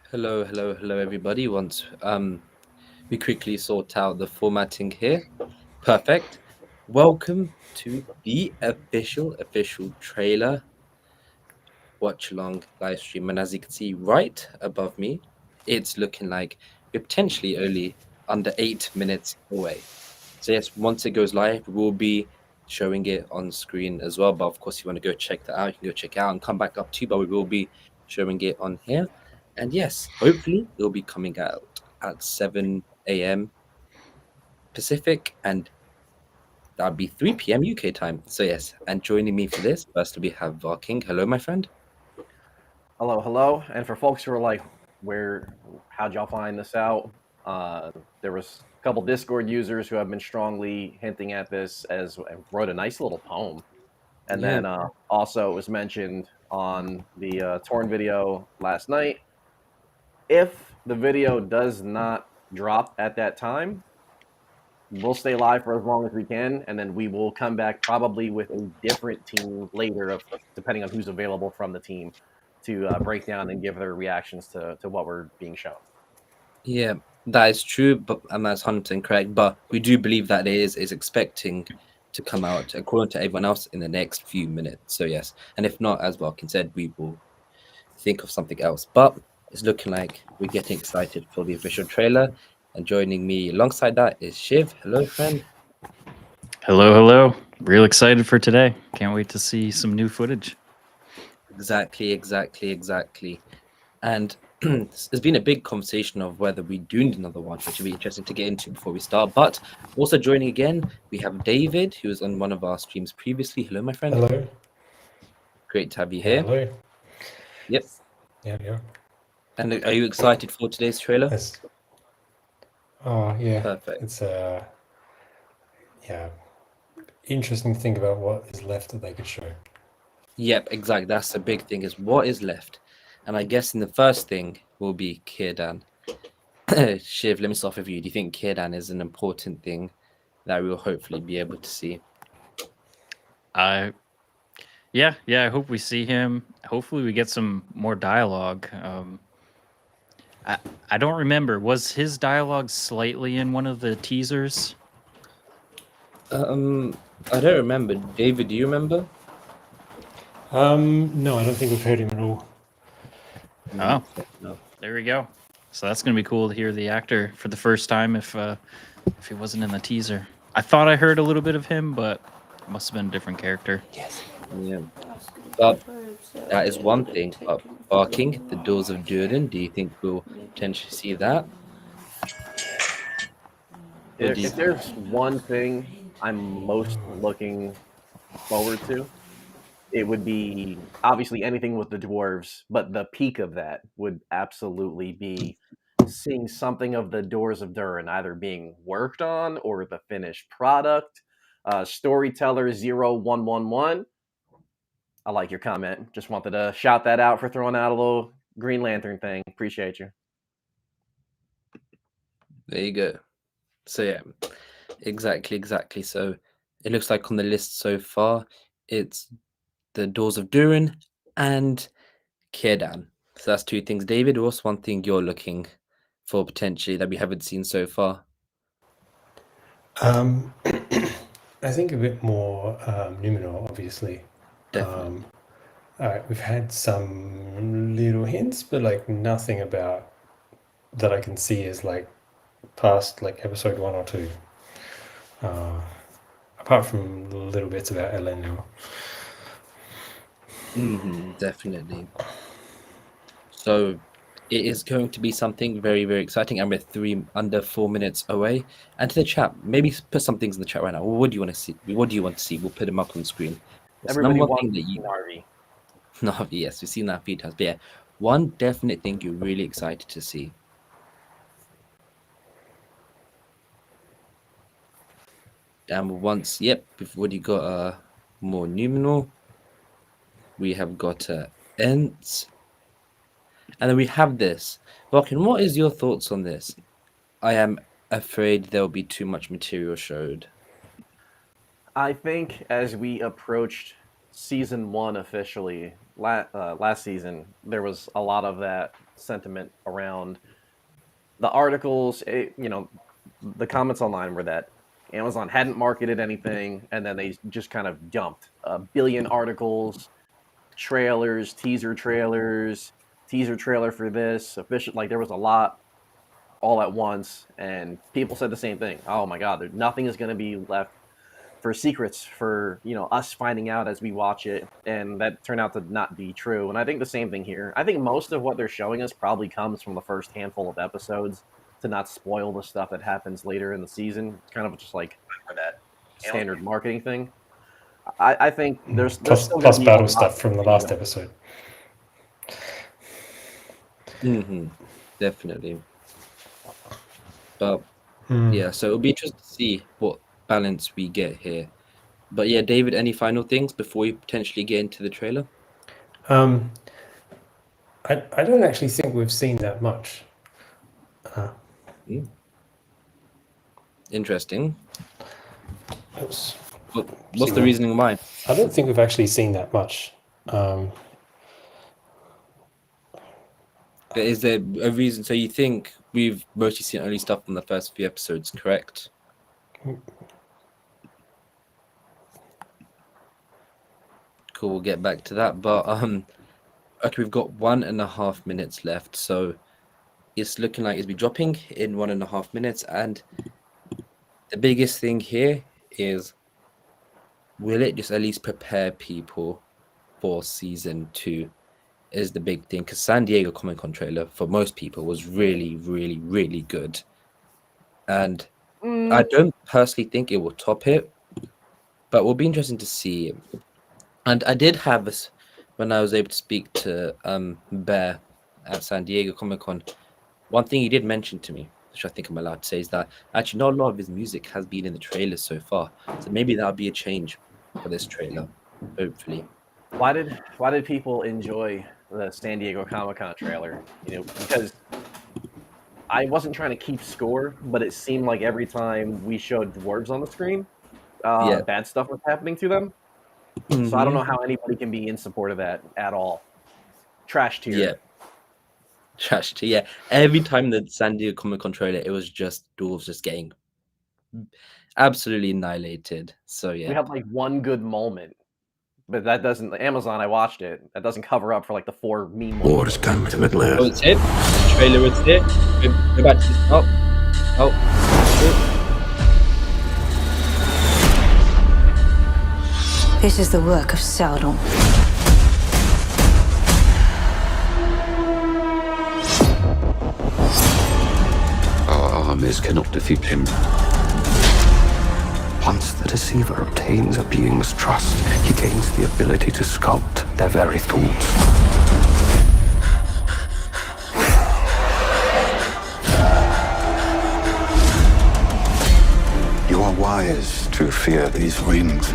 Hello, everybody. Once we quickly sort out the formatting here. Perfect. Welcome to the official trailer watch along live stream. And as you can see right above me, it's looking like we're potentially only under 8 minutes away. So yes, once it goes live, we'll be showing it on screen as well. But of course, if you want to go check that out, you can go check it out and come back up too. But we will be showing it on here. And yes, hopefully it'll be coming out at 7 a.m. Pacific, and that'll be 3 p.m. UK time. So yes, and joining me for this, first we have Varking. Hello, my friend. Hello. And for folks who are like, how'd y'all find this out? There was a couple Discord users who have been strongly hinting at this as and wrote a nice little poem. And Yeah, then also it was mentioned on the Torn video last night. If the video does not drop at that time, we'll stay live for as long as we can, and then we will come back probably with a different team later, depending on who's available from the team, to break down and give their reactions to what we're being shown. yeah, that is true, but and that's 100% correct. But we do believe that it is expecting to come out according to everyone else in the next few minutes. So yes, and if not, as Varkin said, we will think of something else. But it's looking like we're getting excited for the official trailer. And joining me alongside that is Shiv. Hello, friend. Hello. Real excited for today. Can't wait to see some new footage. Exactly. And there's been a big conversation of whether we do need another one, which will be interesting to get into before we start. But also joining again, we have David, who was on one of our streams previously. Hello, my friend. Hello. Great to have you here. Hello. Yep. Yeah. And are you excited for today's trailer? Yes. Oh, yeah. Perfect. It's interesting to think about what is left that they could show. Yep, exactly. That's the big thing, is what is left. And I guess in the first thing will be Círdan. Shiv, let me start with you. Do you think Círdan is an important thing that we'll hopefully be able to see? Yeah. I hope we see him. Hopefully, we get some more dialogue. I don't remember. Was his dialogue slightly in one of the teasers? I don't remember. David, do you remember? No, I don't think we've heard him at all. Oh, No. there we go. So that's gonna be cool to hear the actor for the first time if he wasn't in the teaser. I thought I heard a little bit of him, but it must have been a different character. Yes. Yeah. But that is one thing. But barking, the doors of Durin, do you think we'll potentially see that? If there's one thing I'm most looking forward to, it would be obviously anything with the dwarves, but the peak of that would absolutely be seeing something of the Doors of Durin either being worked on or the finished product. Storyteller 0111. I like your comment. Just wanted to shout that out for throwing out a little Green Lantern thing. Appreciate you. There you go. So yeah, exactly. So it looks like on the list so far, it's the Doors of Durin and Círdan. So that's two things. David, what's one thing you're looking for potentially that we haven't seen so far? I think a bit more Numenor, obviously. Definitely. We've had some little hints, but like nothing about that I can see as like past like episode 1 or 2. Apart from little bits about Elendil. Definitely. So it is going to be something very, very exciting, and we're under 4 minutes away. And to the chat, maybe put some things in the chat right now. What do you want to see? What do you want to see? We'll put them up on screen. What's the Everybody number one wants thing that you? Narvi. No, yes, we've seen that a few times. But yeah, one definite thing you're really excited to see. And once, yep, we've already got more Numenor. We have got Ents. And then we have this. Rokin, what is your thoughts on this? I am afraid there'll be too much material showed. I think as we approached season 1 officially, last season, there was a lot of that sentiment around the articles. The comments online were that Amazon hadn't marketed anything, and then they just kind of dumped a billion articles, trailers, teaser trailer for this, official. Like, there was a lot all at once, and people said the same thing. Oh my God, nothing is going to be left for secrets for us finding out as we watch it, and that turned out to not be true. And I think the same thing here. I think most of what they're showing us probably comes from the first handful of episodes to not spoil the stuff that happens later in the season. It's kind of just like that standard marketing thing. I think there's plus battle stuff from the last episode. Definitely. But yeah, so it'll be interesting to see what balance we get here. But yeah, David, any final things before we potentially get into the trailer? I don't actually think we've seen that much. Interesting. What's the reasoning why? I don't think we've actually seen that much. Is there a reason? So you think we've mostly seen only stuff from the first few episodes, correct? Cool, we'll get back to that. But okay, we've got 1.5 minutes left, so it's looking like it'll be dropping in 1.5 minutes. And the biggest thing here is, will it just at least prepare people for season 2? Is the big thing, because San Diego Comic-Con trailer for most people was really, really, really good, and I don't personally think it will top it, but it will be interesting to see. And I did have this when I was able to speak to Bear at San Diego Comic-Con. One thing he did mention to me, which I think I'm allowed to say, is that actually not a lot of his music has been in the trailer so far, so maybe that'll be a change for this trailer, hopefully. Why did people enjoy the San Diego Comic-Con trailer? Because I wasn't trying to keep score, but it seemed like every time we showed dwarves on the screen, bad stuff was happening to them. So I don't know how anybody can be in support of that at all. Trash tier. Yeah. Trash tier. Yeah. Every time the San Diego Comic-Con trailer, it was just dwarves just getting absolutely annihilated. So yeah. We had like one good moment. But that doesn't. Amazon, I watched it. That doesn't cover up for like the 4 mean ones. War has come to Middle-earth. Oh, it's it. The trailer is here. Go back to oh. This is the work of Sauron. Our armies cannot defeat him. Once the deceiver obtains a being's trust, he gains the ability to sculpt their very thoughts. You are wise to fear these rings.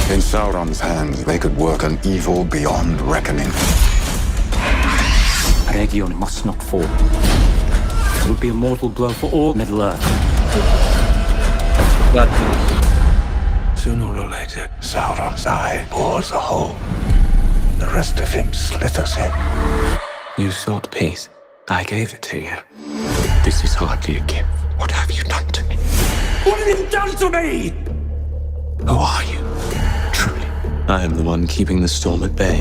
In Sauron's hands, they could work an evil beyond reckoning. Eregion must not fall. It would be a mortal blow for all Middle-earth. Sooner or later, Sauron's eye bores a hole. The rest of him slithers in. You sought peace. I gave it to you. This is hardly a gift. What have you done to me? What have you done to me? Who are you? Truly, I am the one keeping the storm at bay.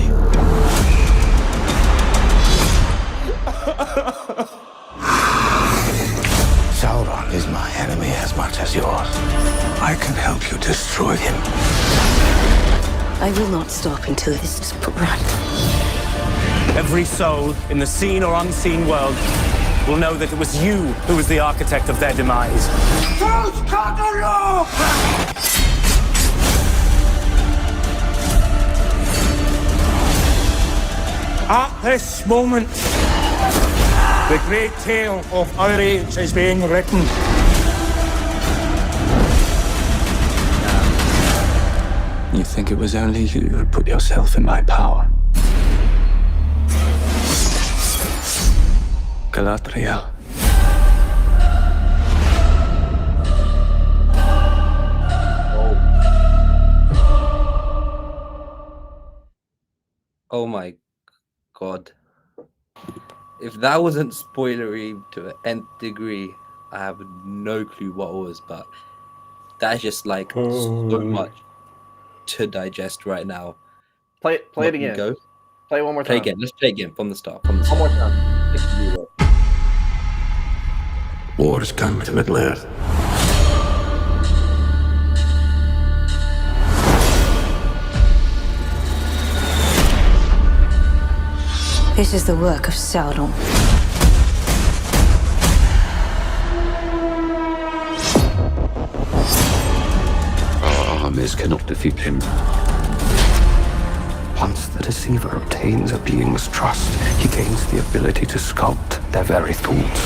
Sauron is my enemy as much as yours. I can help you destroy him. I will not stop until this is put right. Every soul in the seen or unseen world will know that it was you who was the architect of their demise. At this moment, the great tale of our age is being written. You think it was only you who put yourself in my power? Galadriel. Oh my god. If that wasn't spoilery to the nth degree, I have no clue what was, but that's just like so Oh. much to digest right now. Play it What, you again. go? Play it one more Play time. again. Let's play again from the start. From the One start. more time. War has come to Middle-earth. This is the work of Sauron. Our armies cannot defeat him. Once the deceiver obtains a being's trust, he gains the ability to sculpt their very thoughts.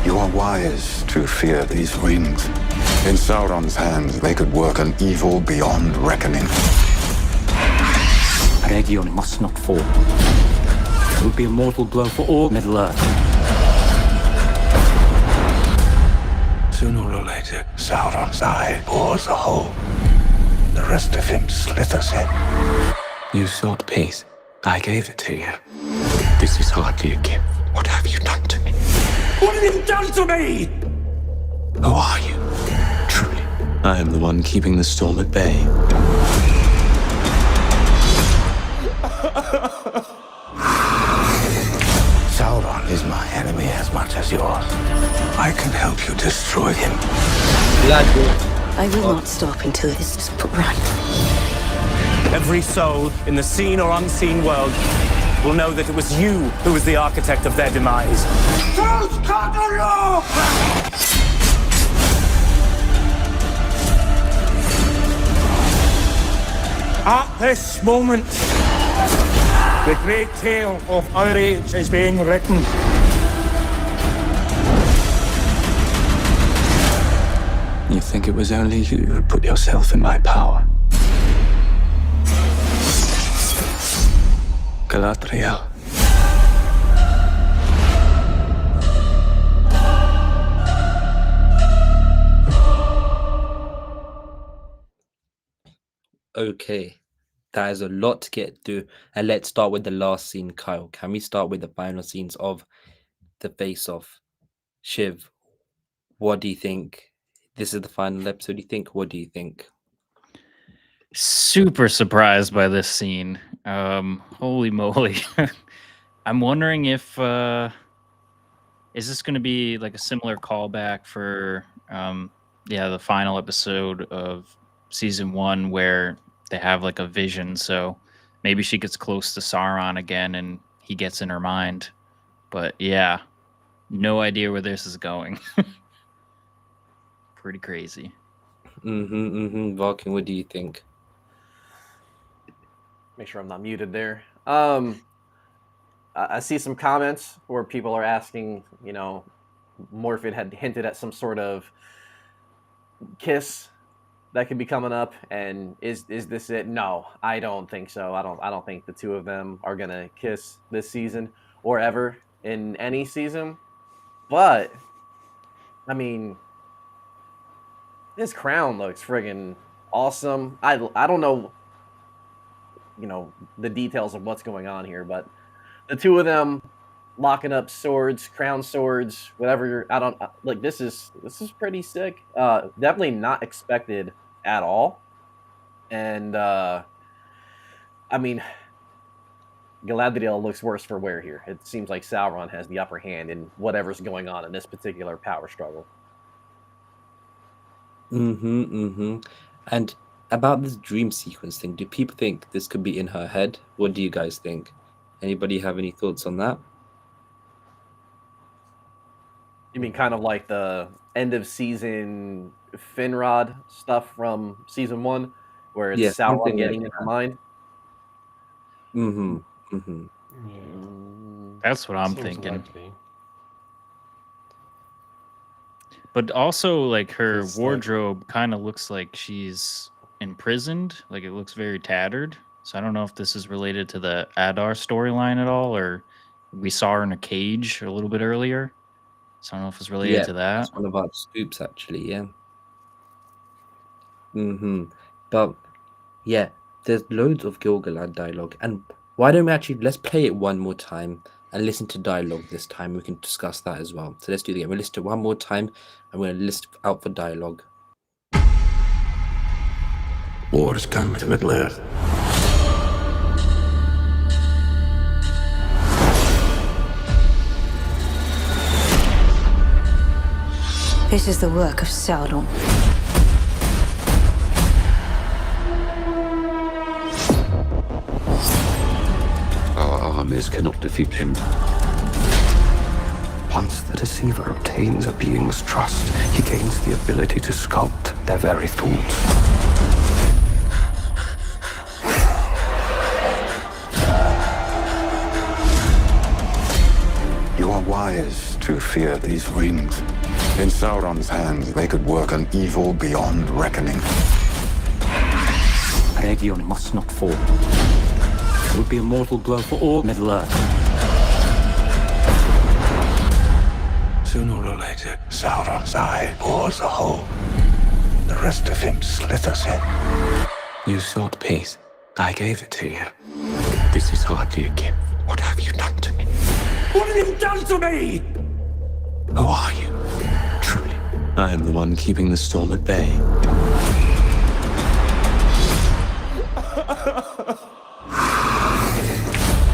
You are wise to fear these rings. In Sauron's hands, they could work an evil beyond reckoning. Eregion must not fall. It would be a mortal blow for all Middle-earth. Sooner or later, Sauron's eye bores a hole. The rest of him slithers in. You sought peace. I gave it to you. This is hardly a gift. What have you done to me? What have you done to me? Who are you? Truly, I am the one keeping the storm at bay. Sauron is my enemy as much as yours. I can help you destroy him. I will not stop until this is put right. Every soul in the seen or unseen world will know that it was you who was the architect of their demise. At this moment, the great tale of our age is being written. You think it was only you who put yourself in my power? Galadriel. Okay. That is a lot to get through. And let's start with the last scene, Kyle. Can we start with the final scenes of the face-off? Shiv, what do you think? This is the final episode, do you think? What do you think? Super surprised by this scene. Holy moly. I'm wondering if is this going to be like a similar callback for the final episode of season 1 where they have like a vision, so maybe she gets close to Sauron again and he gets in her mind. But yeah, no idea where this is going. Pretty crazy. Vulcan, what do you think? Make sure I'm not muted there. I see some comments where people are asking, Morphid had hinted at some sort of kiss that could be coming up, and is this it? No, I don't think so. I don't think the two of them are gonna kiss this season or ever in any season. But I mean, this crown looks friggin' awesome. I don't know, the details of what's going on here, but the two of them locking up swords, crown swords, whatever. I don't like. This is pretty sick. Definitely not expected at all. And I mean, Galadriel looks worse for wear here. It seems like Sauron has the upper hand in whatever's going on in this particular power struggle. And about this dream sequence thing, do people think this could be in her head? What do you guys think? Anybody have any thoughts on that? You mean kind of like the end of season Finrod stuff from season 1, where it's Sauron getting in her mind? That's what I'm Seems thinking. likely. But also, like, her It's like- wardrobe kind of looks like she's imprisoned. Like, it looks very tattered. So I don't know if this is related to the Adar storyline at all, or we saw her in a cage a little bit earlier. So I don't know if it's related to that. That's one of our scoops, actually. Yeah. But yeah, there's loads of Gilgalad dialogue, and why don't we actually let's play it one more time and listen to dialogue this time. We can discuss that as well. So let's do it again. We'll listen to it one more time, and we're gonna list out for dialogue. War has come to Middle-earth. This is the work of Sauron. Our armies cannot defeat him. Once the deceiver obtains a being's trust, he gains the ability to sculpt their very thoughts. You are wise to fear these rings. In Sauron's hands, they could work an evil beyond reckoning. Eregion must not fall. It would be a mortal blow for all Middle-earth. Sooner or later, Sauron's eye bores a hole. The rest of him slithers in. You sought peace. I gave it to you. This is hardly a gift. What have you done to me? What have you done to me? Who are you? Truly, I am the one keeping the storm at bay.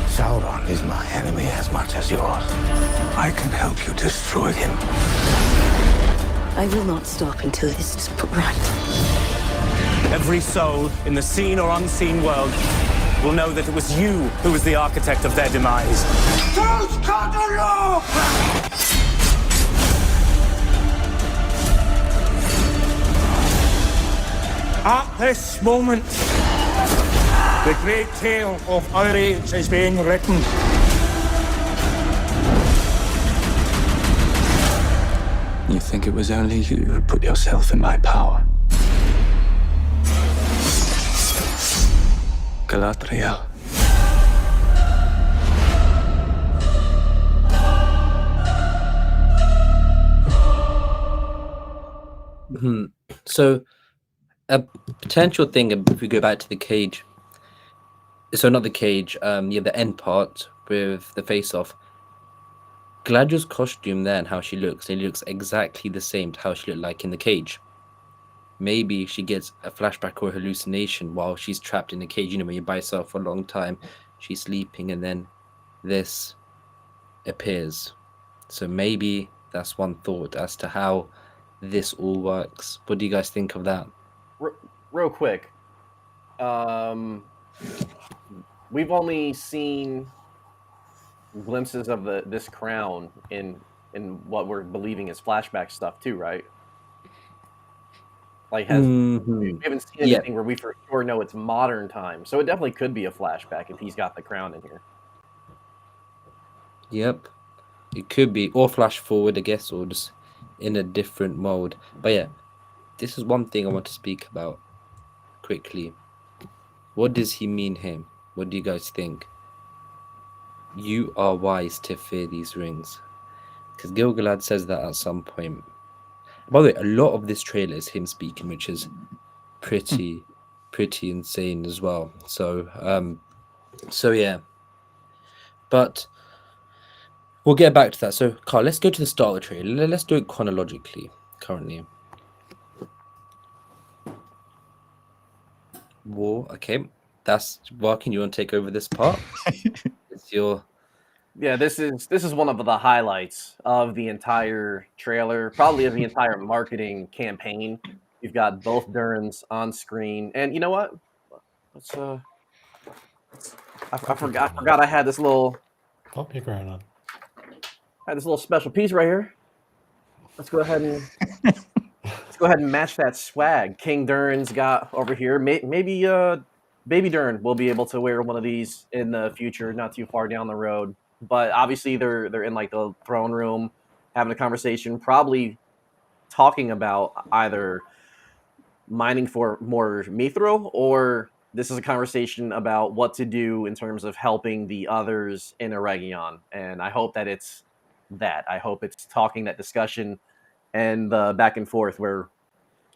Sauron is my enemy as much as yours. I can help you destroy him. I will not stop until this is put right. Every soul in the seen or unseen world will know that it was you who was the architect of their demise. At this moment, the great tale of our age is being written. You think it was only you who put yourself in my power? Galadriel. So, a potential thing, if we go back to the cage, so not the cage, the end part with the face-off, Galadriel's costume there and how she looks, it looks exactly the same to how she looked like in the cage. Maybe she gets a flashback or a hallucination while she's trapped in a cage. You know, when you're by yourself for a long time, she's sleeping, and then this appears. So maybe that's one thought as to how this all works. What do you guys think of that? Real quick, we've only seen glimpses of this crown in what we're believing is flashback stuff too, right? Like, we haven't seen anything where we for sure know it's modern time, so it definitely could be a flashback if he's got the crown in here. Yep, it could be, or flash forward, I guess, or just in a different mode. But yeah, this is one thing I want to speak about quickly. What does he mean here? What do you guys think? You are wise to fear these rings, because Gilgalad says that at some point. By the way, a lot of this trailer is him speaking, which is pretty insane as well. So yeah. But we'll get back to that. So, Carl, let's go to the start of the trailer. Let's do it chronologically, currently. War, okay. That's working. You want to take over this part? It's your... Yeah, this is one of the highlights of the entire trailer, probably of the entire marketing campaign. You've got both Durins on screen, and you know what? Let's I forgot I had this little Pop your crown on. I had this little special piece right here. Let's go ahead and match that swag King Durin's got over here. Maybe Baby Durin will be able to wear one of these in the future, not too far down the road. But obviously they're in like the throne room having a conversation, probably talking about either mining for more mithril, or this is a conversation about what to do in terms of helping the others in Eregion. And I hope that it's that. I hope it's talking that discussion and the back and forth where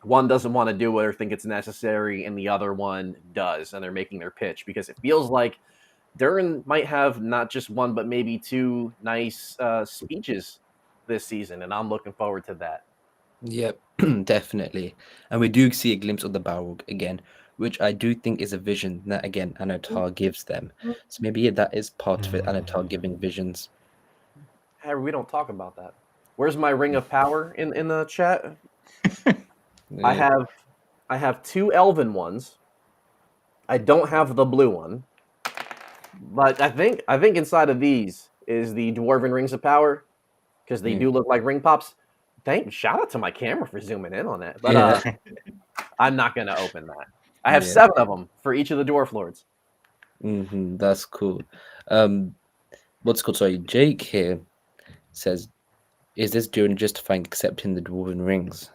one doesn't want to do it or think it's necessary and the other one does, and they're making their pitch, because it feels like Durin might have not just one but maybe two nice speeches this season, and I'm looking forward to that. Yep, definitely. And we do see a glimpse of the Balrog again, which I do think is a vision that, again, Annatar gives them. So maybe that is part of it, Annatar giving visions. Harry, we don't talk about that. Where's my ring of power in the chat? Yeah. I have 2 elven ones. I don't have the blue one. But I think inside of these is the dwarven rings of power, because they do look like ring pops. Shout out to my camera for zooming in on that. But I'm not gonna open that. I have 7 of them for each of the dwarf lords. That's cool. What's called? Sorry, Jake here says, "Is this Durin justifying accepting the dwarven rings?"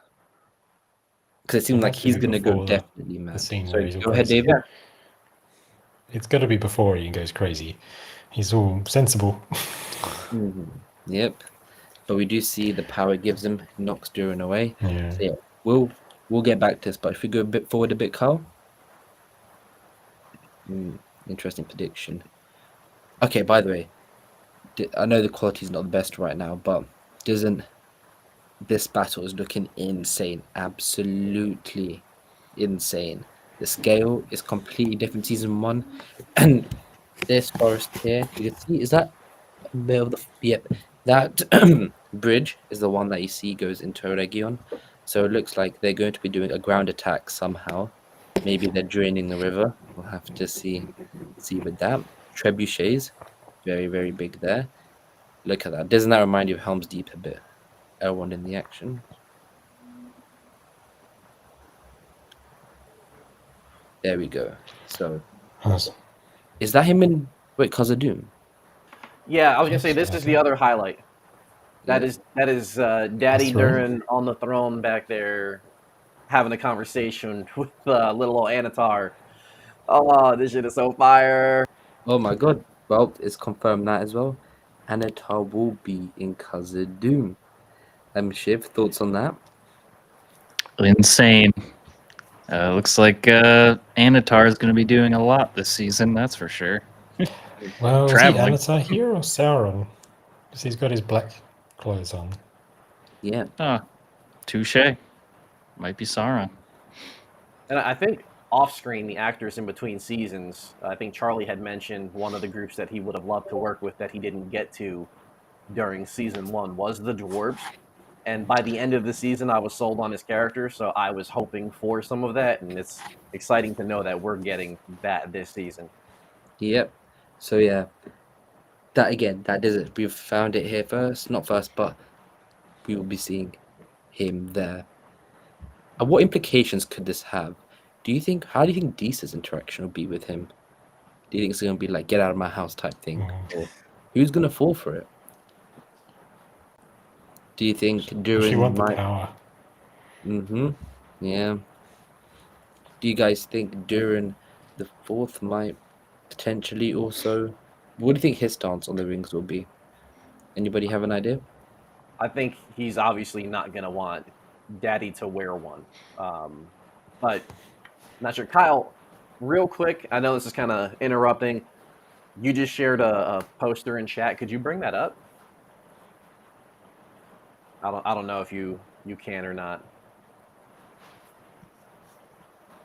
Because it seems like he's gonna go definitely mad. Sorry, go ahead, David. It's got to be before he goes crazy. He's all sensible. Yep. But we do see the power it gives him, knocks Durin away. Yeah. So yeah, we'll get back to this. But if we go a bit forward a bit, Carl. Interesting prediction. Okay, by the way, I know the quality is not the best right now, but this battle is looking insane. Absolutely insane. The scale is completely different. Season 1, and this forest here, you can see, is that a bit of the that bridge is the one that you see goes into Eregion. So it looks like they're going to be doing a ground attack somehow. Maybe they're draining the river. We'll have to see with that. Trebuchets, very, very big there. Look at that. Doesn't that remind you of Helm's Deep a bit? Elrond in the action. There we go. So, is that him in Khazad-dûm? Yeah, I was gonna say this is the other highlight. That is Daddy Durin on the throne back there, having a conversation with little old Annatar. Oh, this shit is so fire! Oh my god! Well, it's confirmed that as well. Annatar will be in Khazad-dûm. Shiv, thoughts on that? Insane. Looks like Annatar is going to be doing a lot this season. That's for sure. Well, is he Annatar here or Sauron? Because he's got his black clothes on. Yeah. Touche. Might be Sauron. And I think off-screen, the actors in between seasons, I think Charlie had mentioned one of the groups that he would have loved to work with that he didn't get to during season 1 was the dwarves. And by the end of the season, I was sold on his character, so I was hoping for some of that, and it's exciting to know that we're getting that this season. Yep. So yeah, that does it. We've found it here first, not first, but we will be seeing him there. And what implications could this have? How do you think Disa's interaction will be with him? Do you think it's going to be like, get out of my house type thing? Or who's going to fall for it? Do you think Durin She wants the power. Yeah. Do you guys think Durin the 4th might potentially also... What do you think his stance on the rings will be? Anybody have an idea? I think he's obviously not going to want Daddy to wear one. But not sure. Kyle, real quick, I know this is kind of interrupting. You just shared a poster in chat. Could you bring that up? I don't know if you can or not.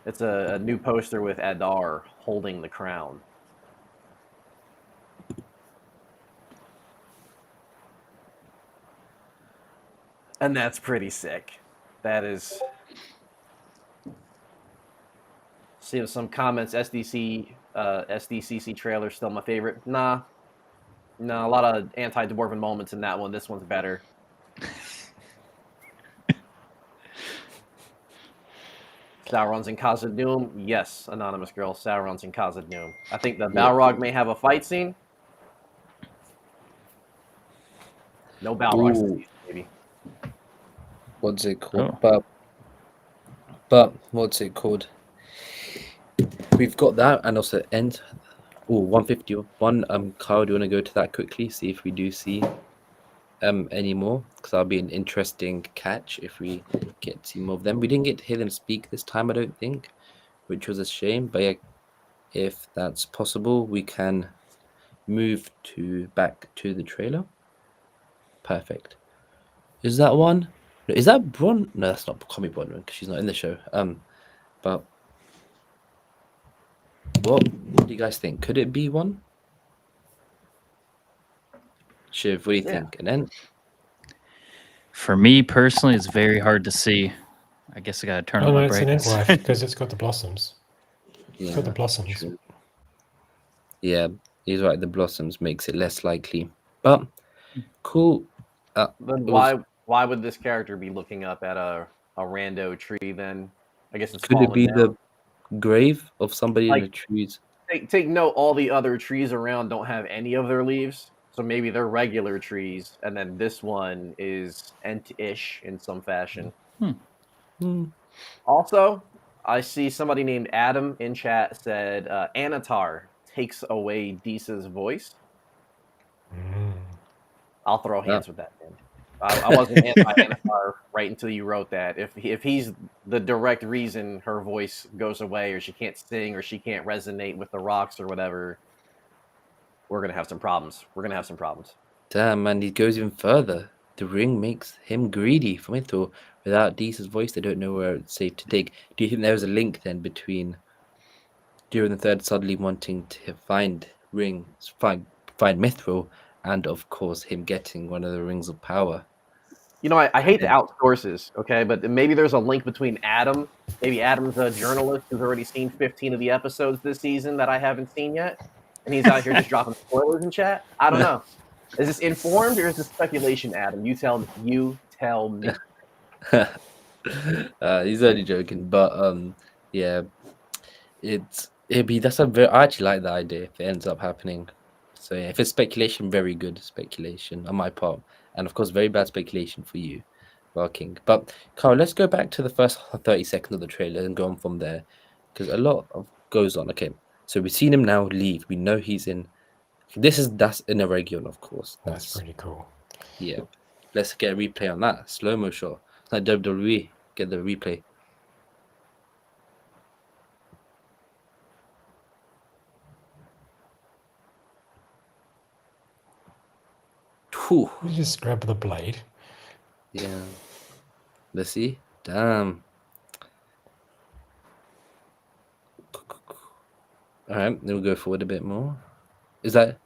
It's a new poster with Adar holding the crown. And that's pretty sick. That is... See some comments, SDCC trailer still my favorite. Nah, a lot of anti-Dwarven moments in that one. This one's better. Sauron's in Khazad-dûm. Yes, Anonymous Girl, Sauron's in Khazad-dûm. I think the Balrog may have a fight scene. No Balrogs, maybe. What's it called? Oh. But what's it called? We've got that, and also end. Oh, 151. Kyle, do you want to go to that quickly? See if we do see anymore, because that'll be an interesting catch if we get to see more of them. We didn't get to hear them speak this time, I don't think, which was a shame. But yeah, if that's possible, we can move back to the trailer. Perfect. Is that one? Is that Bron? No, that's not Commie Bronwyn because she's not in the show. But what do you guys think? Could it be one? Shiv, what do you think? And then For me personally, it's very hard to see. I guess I gotta turn Oh on no, my it's an brightness. wife because it's got the blossoms. It's got the blossoms. true. Yeah, he's right. The blossoms makes it less likely, but cool. Then it was- why would this character be looking up at a rando tree then? I guess it's could it fallen be down. the grave of somebody in Like- the trees? Take note, all the other trees around don't have any of their leaves, so maybe they're regular trees, and then this one is ent-ish in some fashion. Hmm. Also, I see somebody named Adam in chat said Anatar takes away Disa's voice. I'll throw hands with that, man. I wasn't anti-Anatar right until you wrote that. If he's the direct reason her voice goes away, or she can't sing, or she can't resonate with the rocks or whatever, we're gonna have some problems. Damn, man, he goes even further. The ring makes him greedy for Mithril. Without Deesa's voice, they don't know where it's safe to dig. Do you think there was a link then between During the Third suddenly wanting to find Mithril, and of course him getting one of the rings of power? You know, I hate to outsource this, okay, but maybe there's a link between Adam. Maybe Adam's a journalist who's already seen 15 of the episodes this season that I haven't seen yet, and he's out here just dropping spoilers in chat. I don't know. Is this informed or is this speculation, Adam? You tell me. He's only joking, but yeah, I actually like the idea if it ends up happening. So yeah, if it's speculation, very good speculation on my part, and of course, very bad speculation for you, King. But Carl, let's go back to the first 30 seconds of the trailer and go on from there, because a lot of goes on. Okay, so we've seen him now leave. We know he's in. That's in Eregion, of course. That's pretty cool. Yeah. Let's get a replay on that. Slow-mo shot. Like WWE. Get the replay. Whew. You just grab the blade. Yeah. Let's see. Damn. Alright, then we'll go forward a bit more. Is that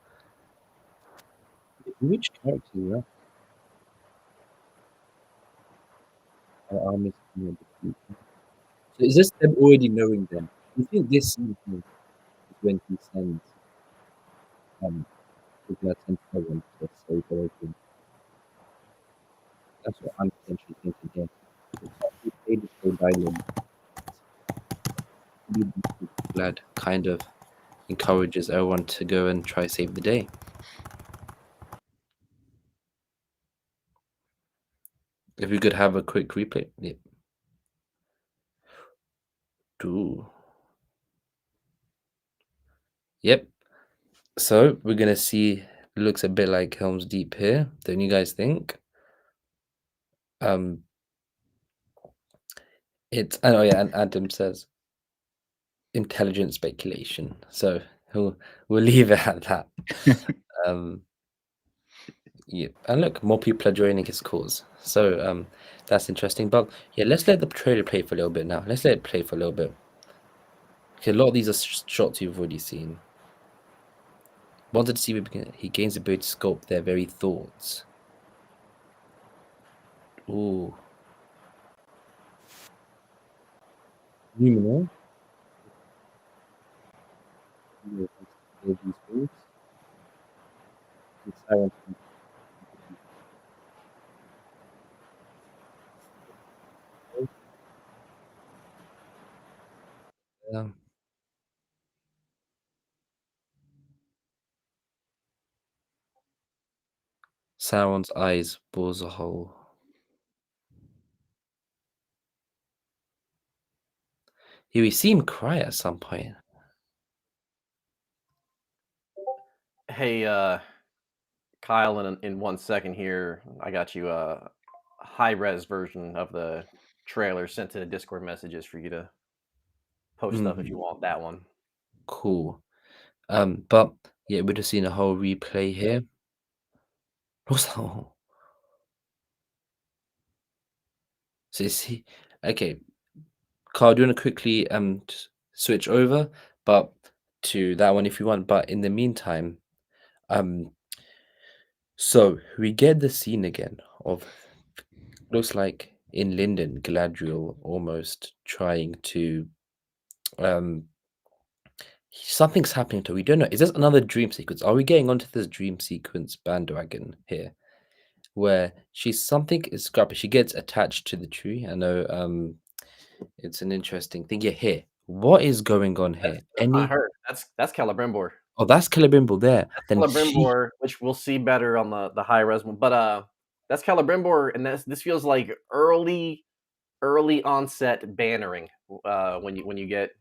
which character is that? So is this them already knowing them? You think this scene is when he sends people at 10,000 to save the Eregion? That's what I'm potentially thinking here. He played this whole dialogue. Glad kind of encourages everyone to go and try save the day. If we could have a quick replay. Yep. Yep. So we're gonna see, looks a bit like Helm's Deep here. Don't you guys think? It's oh yeah, and Adam says intelligent speculation. So we'll leave it at that. Yeah, and look, more people are joining his cause. So that's interesting. But yeah, let's let the trailer play for a little bit now. Let's let it play for a little bit. Okay, a lot of these are shots you've already seen. Wanted to see he gains the ability to sculpt their very thoughts. Ooh. Numenor. Sauron's eyes bores a hole. Yeah, we see him cry at some point. Hey, Kyle in 1 second here. I got you a high-res version of the trailer sent to the Discord messages for you to post up if you want that one. Cool. But yeah, we're just seeing a whole replay here. What's that? Oh. So see, okay, Carl, do you want to quickly switch over, but to that one if you want. But in the meantime, so we get the scene again of looks like in Linden, Galadriel almost trying to something's happening to her. We don't know. Is this another dream sequence? Are we getting onto this dream sequence bandwagon here? Where something is scrappy. She gets attached to the tree. I know it's an interesting thing. Yeah, here. What is going on here? That's not her. That's Celebrimbor. Oh, that's Celebrimbor there. That's Then Celebrimbor, which we'll see better on the high res one. But that's Celebrimbor, and this feels like early onset bannering. When you get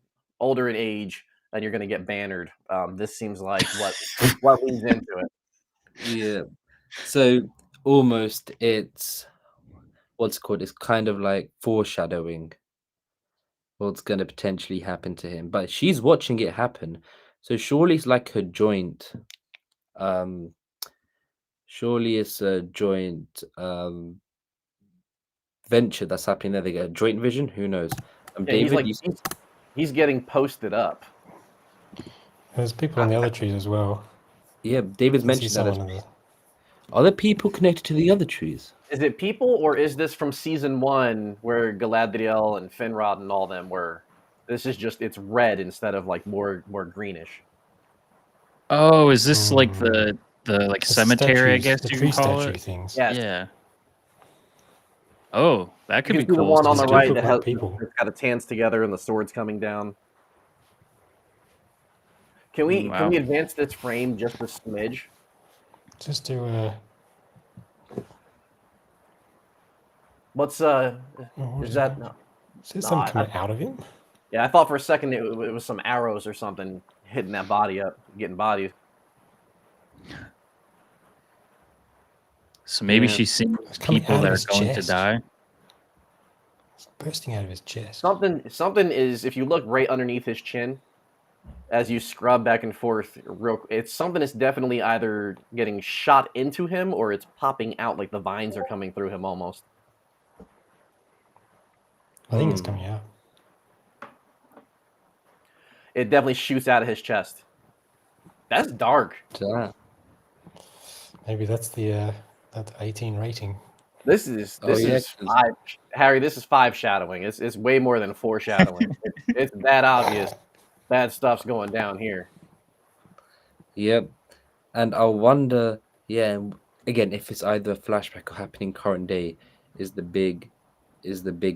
older in age and you're gonna get bannered. This seems like what leads into it. Yeah. So almost it's what's it called? It's kind of like foreshadowing what's going to potentially happen to him. But she's watching it happen. So surely it's like a joint. Surely it's a joint venture that's happening there. They get a joint vision. Who knows? Yeah, David, he's getting posted up. There's people on the other trees as well. Yeah, David's I see mentioned that. someone in Are there people connected to the other trees? Is it people, or is this from season 1 where Galadriel and Finrod and all them were? This is just it's red instead of like more greenish. Oh, is this like the like the cemetery? I statues, guess the you tree can call statue it. things. Yes. Yeah. Oh, that could You be can see cool. the one on the These right look that like has people. it's got its hands together and the sword's coming down. Can we Wow. advance this frame just a smidge? Just to What's what is that? is there No, something coming out of him? Yeah, I thought for a second it was some arrows or something hitting that body up, getting bodied. So maybe Yeah. she's seeing It's coming people out of that are his going to chest. die. It's bursting out of his chest. Something is, if you look right underneath his chin, as you scrub back and forth, it's something is definitely either getting shot into him or it's popping out like the vines are coming through him almost. I think it's coming out. It definitely shoots out of his chest. That's dark. Yeah. Maybe that's the that 18 rating. This is Oh, yeah, 5, Harry. This is 5 shadowing. It's way more than foreshadowing. It's that obvious. Bad stuff's going down here. Yep. And I wonder, yeah, again, if it's either a flashback or happening current day is the big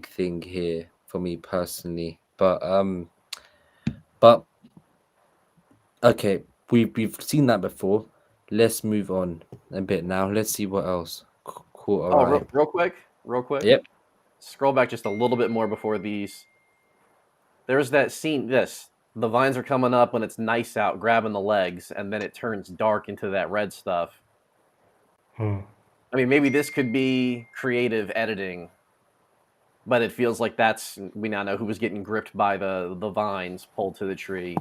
thing here for me personally. But okay, we've seen that before. Let's move on a bit now. Let's see what else caught our eye. Real quick. Yep. Scroll back just a little bit more before these. There's that scene. The vines are coming up when it's nice out, grabbing the legs, and then it turns dark into that red stuff. I mean, maybe this could be creative editing, but it feels like we now know who was getting gripped by the vines pulled to the tree.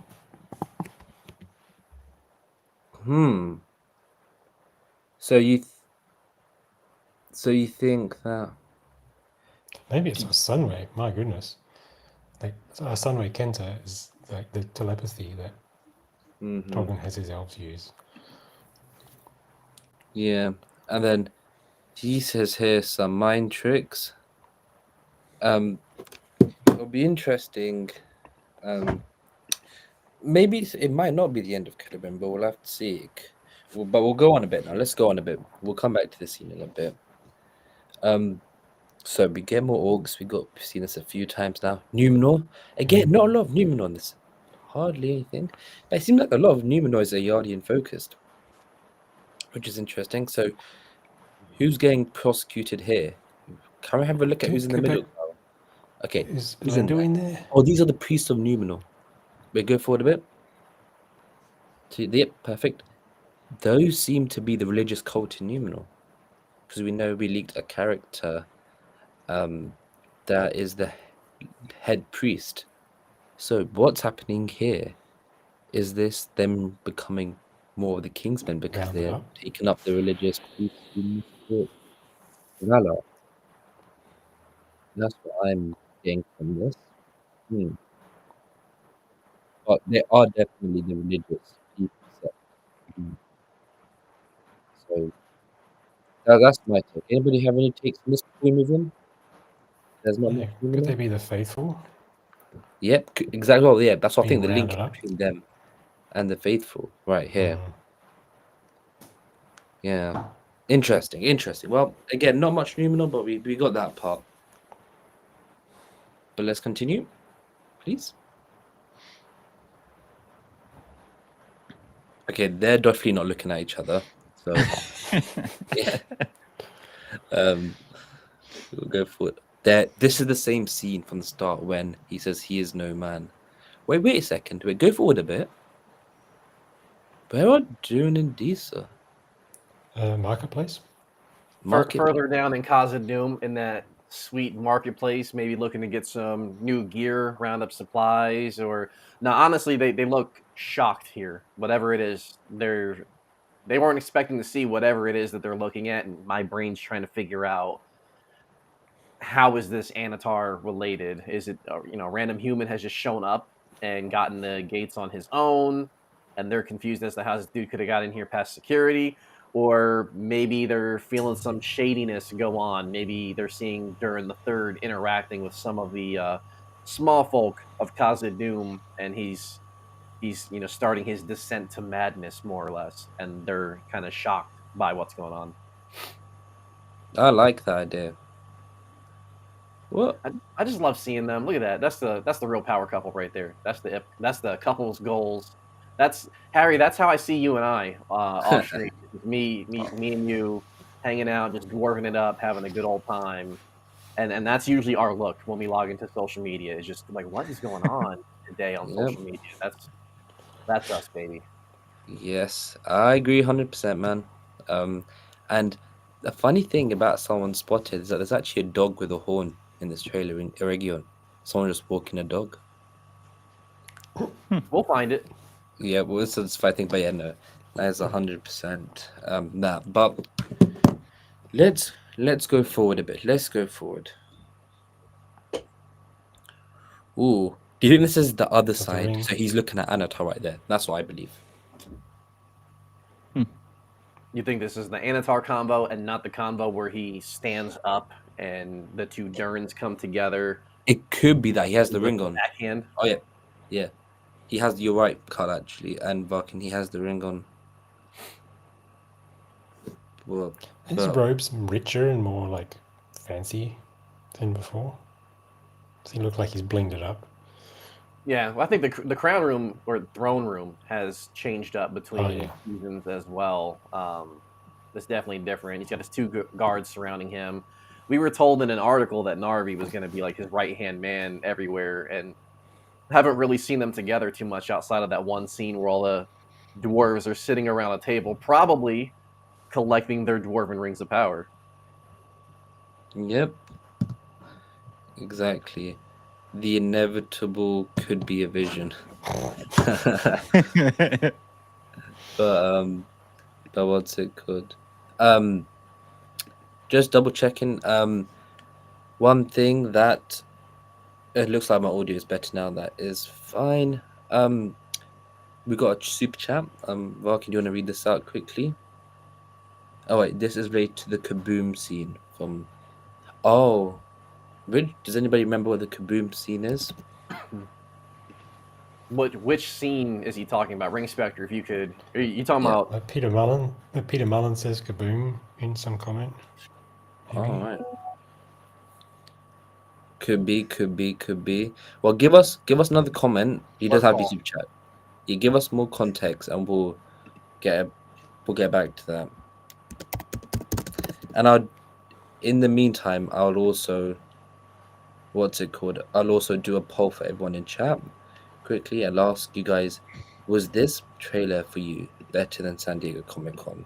So you think that Maybe it's a Sunray. My goodness, like a Sunray Kenta is like the telepathy that Tolkien has his elves use. yeah, and then he says here some mind tricks. It'll be interesting. Maybe it might not be the end of Celebrimbor, but we'll have to see. But we'll go on a bit now. Let's go on a bit. We'll come back to the scene in a bit. So we get more orcs. We've seen this a few times now. Numenor. Again, not a lot of Numenor in this. Hardly anything. But it seems like a lot of Numenor is Ayardian focused, which is interesting. So who's getting prosecuted here? Can we have a look at who's in the middle? Okay. Is who's in Anduin there? Oh, these are the priests of Numenor. We go forward a bit. Yep, perfect. those seem to be the religious cult in Numenor, because we know we leaked a character that is the head priest. So what's happening here? Is this them becoming more of the Kingsmen because Round it they're up. taking up the religious Valor? That's what I'm getting from this. But they are definitely the religious people. Mm. So that's my take. Anybody have any takes on this between with them? There's not much Yeah, room in could they there? be the faithful Yep, exactly. Well, yeah, that's what I think being the link rounded up? between them and the faithful right here. Yeah. Interesting. Well, again, not much Numenor, but we got that part. But let's continue, please. Okay, they're definitely not looking at each other. So yeah. We'll go for it. This is the same scene from the start when he says he is no man. Wait a second. Wait, go forward a bit. Where are Dune and Disa? Marketplace? Further down in Khazad-dûm, in that sweet marketplace, maybe looking to get some new gear, round up supplies, or now honestly, they look shocked here. Whatever it is, they weren't expecting to see whatever it is that they're looking at, and my brain's trying to figure out how is this Anatar related? Is it a random human has just shown up and gotten the gates on his own, and they're confused as to how this dude could have got in here past security, or maybe they're feeling some shadiness go on. Maybe they're seeing Durin the Third interacting with some of the small folk of Khazad-dûm, and he's starting his descent to madness more or less, and they're kind of shocked by what's going on. I like that idea. What? I just love seeing them. Look at that. That's the real power couple right there. That's the couple's goals. That's Harry. That's how I see you and I off stream. me and you hanging out, just dwarving it up, having a good old time, and that's usually our look when we log into social media. Is just like, what is going on today on social media? That's us, baby. Yes, I agree 100%, man. And the funny thing about Someone Spotted is that there's actually a dog with a horn in this trailer in Eregion. Someone just walking a dog. We'll find it. Yeah, well, it's a fighting, but yeah, no, that is 100% that. But let's go forward a bit. Let's go forward. Ooh, do you think this is the other side? So he's looking at Anatar right there. That's what I believe. You think this is the Anatar combo and not the combo where he stands up and the two Durins come together? It could be that he has the ring on. Backhand. Oh yeah. He has. You're right, Carl. Actually, and Varkin, he has the ring on. Well, his robes richer and more like fancy than before. Does he look like he's blinged it up? Yeah, well, I think the crown room or throne room has changed up between seasons as well. It's definitely different. He's got his two guards surrounding him. We were told in an article that Narvi was going to be like his right-hand man everywhere, and haven't really seen them together too much outside of that one scene where all the dwarves are sitting around a table, probably collecting their dwarven rings of power. Yep. Exactly. The inevitable could be a vision. but what's it called? Just double checking. One thing that it looks like my audio is better now. That is fine. We got a super chat. Varkin, do you want to read this out quickly? Oh wait, this is related to the Kaboom scene from. Oh, does anybody remember what the Kaboom scene is? Which scene is he talking about? Ring Spectre, if you could. Are you talking about Peter Mullen? Peter Mullen says Kaboom in some comment. All right. Could be. Well, give us another comment. He does have his super chat. You give us more context, and we'll get back to that. And in the meantime, I'll also I'll also do a poll for everyone in chat quickly. I'll ask you guys, was this trailer for you? better than San Diego Comic-Con?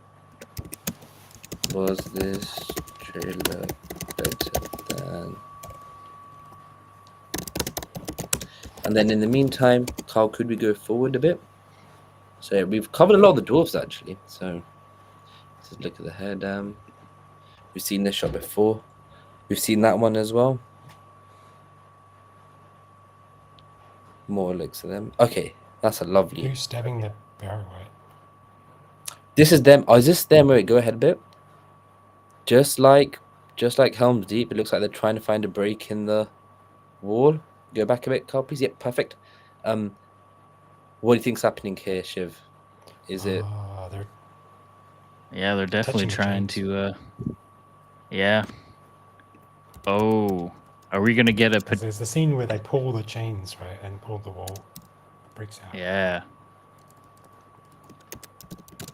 Was this trailer better than... And then in the meantime, Carl, could we go forward a bit? So we've covered a lot of the dwarves actually. So let's just look at the head. We've seen this shot before. We've seen that one as well. More looks at them. Okay, that's a lovely. Who's stabbing the barrowite? This is them. Oh, is this them? Wait, go ahead a bit. Just like Helm's Deep, it looks like they're trying to find a break in the wall. Go back a bit, Carl, please. Yep, perfect. What do you think's happening here, Shiv? Is it? Yeah, they're definitely touching the trying to. Yeah. Oh, are we gonna get a? There's the scene where they pull the chains, right, and pull the wall bricks out. Yeah.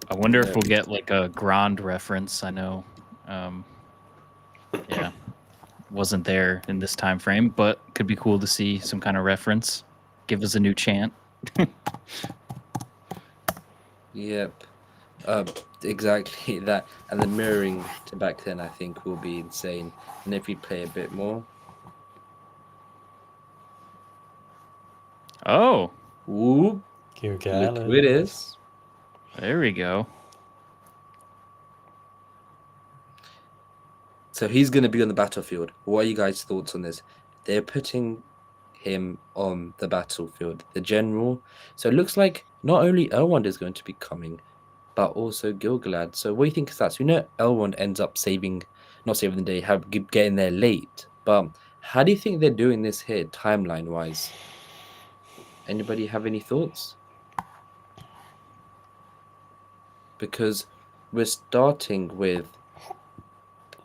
I wonder if we'll get like a Grand reference. I know. Yeah, wasn't there in this time frame, but could be cool to see some kind of reference. Give us a new chant. Yep. Exactly that, and the mirroring to back then I think will be insane. And if we play a bit more, oh, ooh, look who it is. There we go. So he's going to be on the battlefield. What are you guys' thoughts on this? They're putting him on the battlefield, the general. So it looks like not only Elrond is going to be coming, but also Gil-galad. So what do you think is that? So Elrond ends up not saving the day, getting there late. But how do you think they're doing this here, timeline-wise? Anybody have any thoughts? Because we're starting with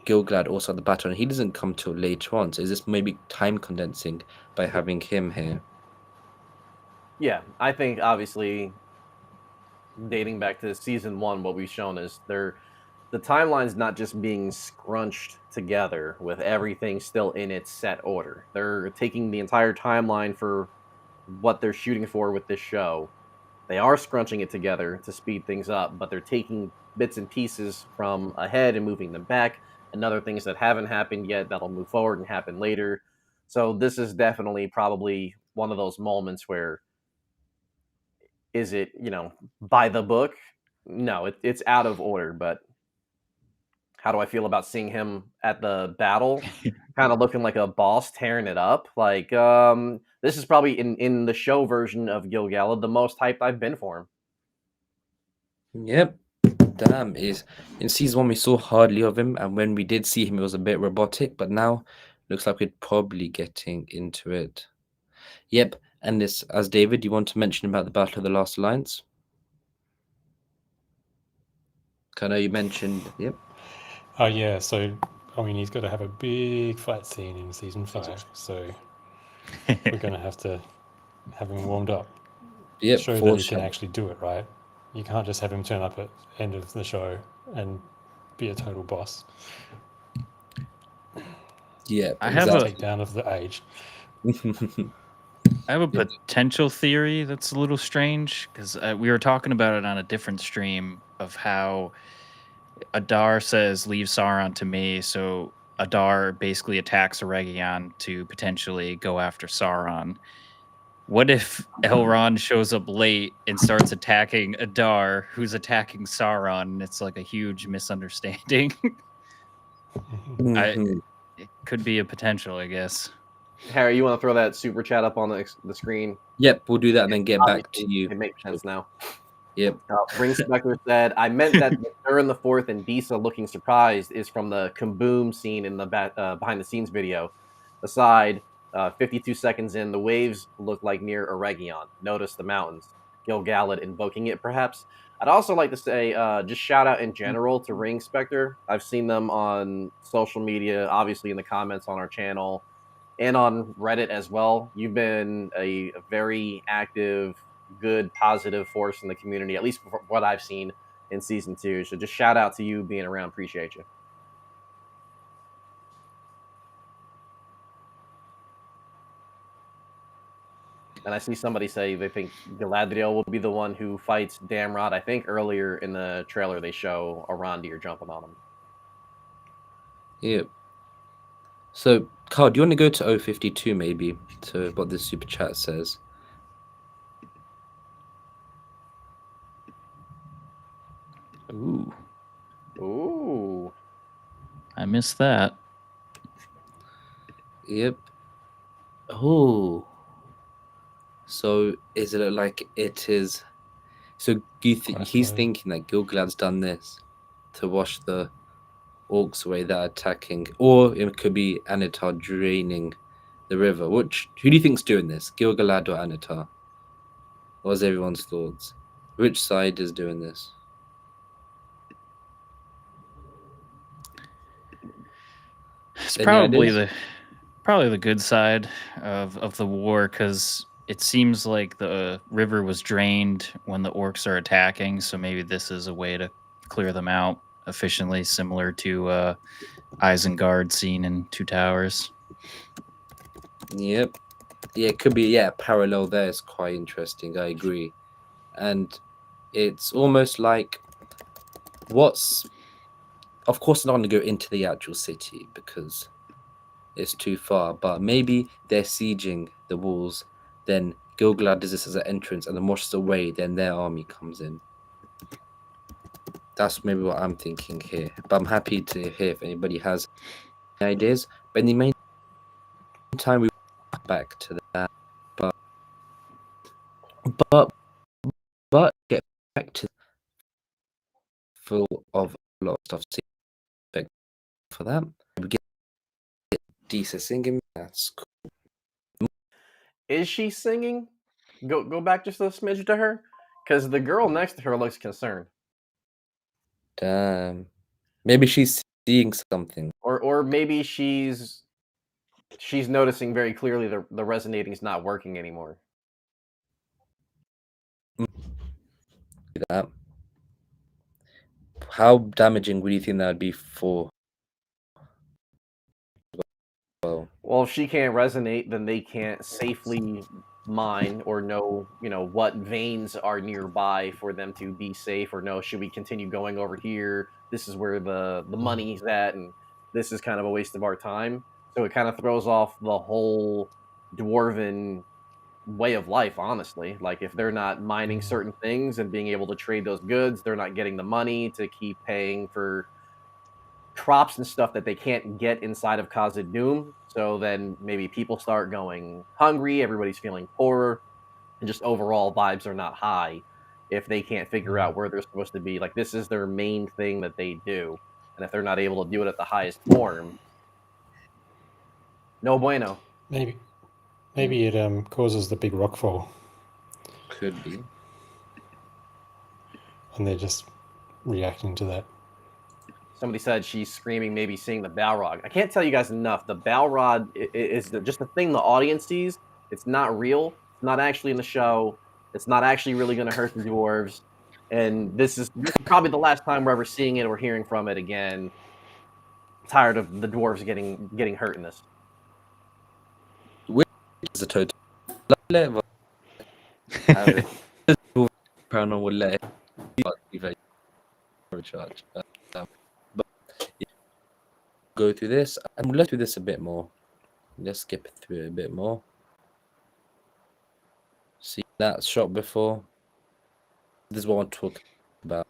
Gil-galad also at the battle, and he doesn't come till later on. So is this maybe time condensing by having him here? Yeah, I think obviously dating back to season 1, what we've shown is the timeline's not just being scrunched together with everything still in its set order. They're taking the entire timeline for what they're shooting for with this show. They are scrunching it together to speed things up, but they're taking bits and pieces from ahead and moving them back, and other things that haven't happened yet that'll move forward and happen later. So this is definitely probably one of those moments where, is it, by the book? No, it's out of order, but how do I feel about seeing him at the battle, kind of looking like a boss, tearing it up? Like, this is probably in the show version of Gil-galad the most hyped I've been for him. Yep. Damn, is in season 1 we saw hardly of him, and when we did see him, it was a bit robotic. But now, looks like we're probably getting into it. Yep. And this, as David, you want to mention about the Battle of the Last Alliance? I know you mentioned. Yep. Oh yeah, so I mean he's got to have a big fight scene in season 5, so we're going to have him warmed up. Yep. Show that he can actually do it, right? You can't just have him turn up at the end of the show and be a total boss. Yeah, I have a takedown of the age. I have a potential theory that's a little strange, because we were talking about it on a different stream of how Adar says, "Leave Sauron to me." So Adar basically attacks Eregion to potentially go after Sauron. What if Elrond shows up late and starts attacking Adar, who's attacking Sauron, and it's like a huge misunderstanding? It could be a potential, I guess. Harry, you want to throw that super chat up on the screen? Yep, we'll do that and then get back to you. It makes sense now. Yep. Ring Spectre said, "I meant that during the 4th and Disa looking surprised is from the kaboom scene in the behind the scenes video. Aside, 52 seconds in, the waves look like near Eregion. Notice the mountains. Gil-galad invoking it, perhaps." I'd also like to say, just shout out in general to Ring Spectre. I've seen them on social media, obviously in the comments on our channel, and on Reddit as well. You've been a very active, good, positive force in the community, at least for what I've seen in season 2. So just shout out to you being around. Appreciate you. And I see somebody say they think Galadriel will be the one who fights Damrod. I think earlier in the trailer they show Arondir jumping on him. Yeah. So, Carl, do you want to go to 052 maybe to what this super chat says? Ooh, Ooh. I missed that. Yep. Oh. So is it like it is? So he's Crossroad. thinking that Gilgalad's done this to wash the orcs away that are attacking, or it could be Anatar draining the river. Who do you think's doing this, Gilgalad or Anatar? What's everyone's thoughts? Which side is doing this? It's Any probably ideas? the good side of the war, because it seems like the river was drained when the orcs are attacking, so maybe this is a way to clear them out efficiently, similar to Isengard scene in Two Towers. Yep. Yeah, it could be. Yeah, parallel there is quite interesting. I agree, and it's almost like Of course, I'm not going to go into the actual city because it's too far. But maybe they're sieging the walls. Then Gilgalad does this as an entrance, and then washes away. Then their army comes in. That's maybe what I'm thinking here. But I'm happy to hear if anybody has any ideas. But in the meantime, we back to that. But get back to full of a lot of stuff for that. We get Disa singing. That's cool. Is she singing? Go back just a smidge to her, because the girl next to her looks concerned. Damn. Maybe she's seeing something. Or maybe she's noticing very clearly the resonating is not working anymore. That. How damaging would you think that would be for? Well, if she can't resonate, then they can't safely mine or know, what veins are nearby for them to be safe, or know, should we continue going over here? This is where the money's at, and this is kind of a waste of our time. So it kind of throws off the whole dwarven way of life, honestly. Like, if they're not mining certain things and being able to trade those goods, they're not getting the money to keep paying for crops and stuff that they can't get inside of Khazad-dûm. So then maybe people start going hungry, everybody's feeling poorer, and just overall vibes are not high if they can't figure out where they're supposed to be. Like, this is their main thing that they do, and if they're not able to do it at the highest form, no bueno. Maybe it causes the big rockfall, Could be. and they're just reacting to that. Somebody said she's screaming, maybe seeing the Balrog. I can't tell you guys enough. The Balrog is just a thing the audience sees. It's not real. It's not actually in the show. It's not actually really going to hurt the dwarves. And this is probably the last time we're ever seeing it or hearing from it again. Tired of the dwarves getting hurt in this. Which is a total level. Paranormal let charge. But go through this, and let's do this a bit more. Let's skip through it a bit more. See that shot before. This is what I'm talking about.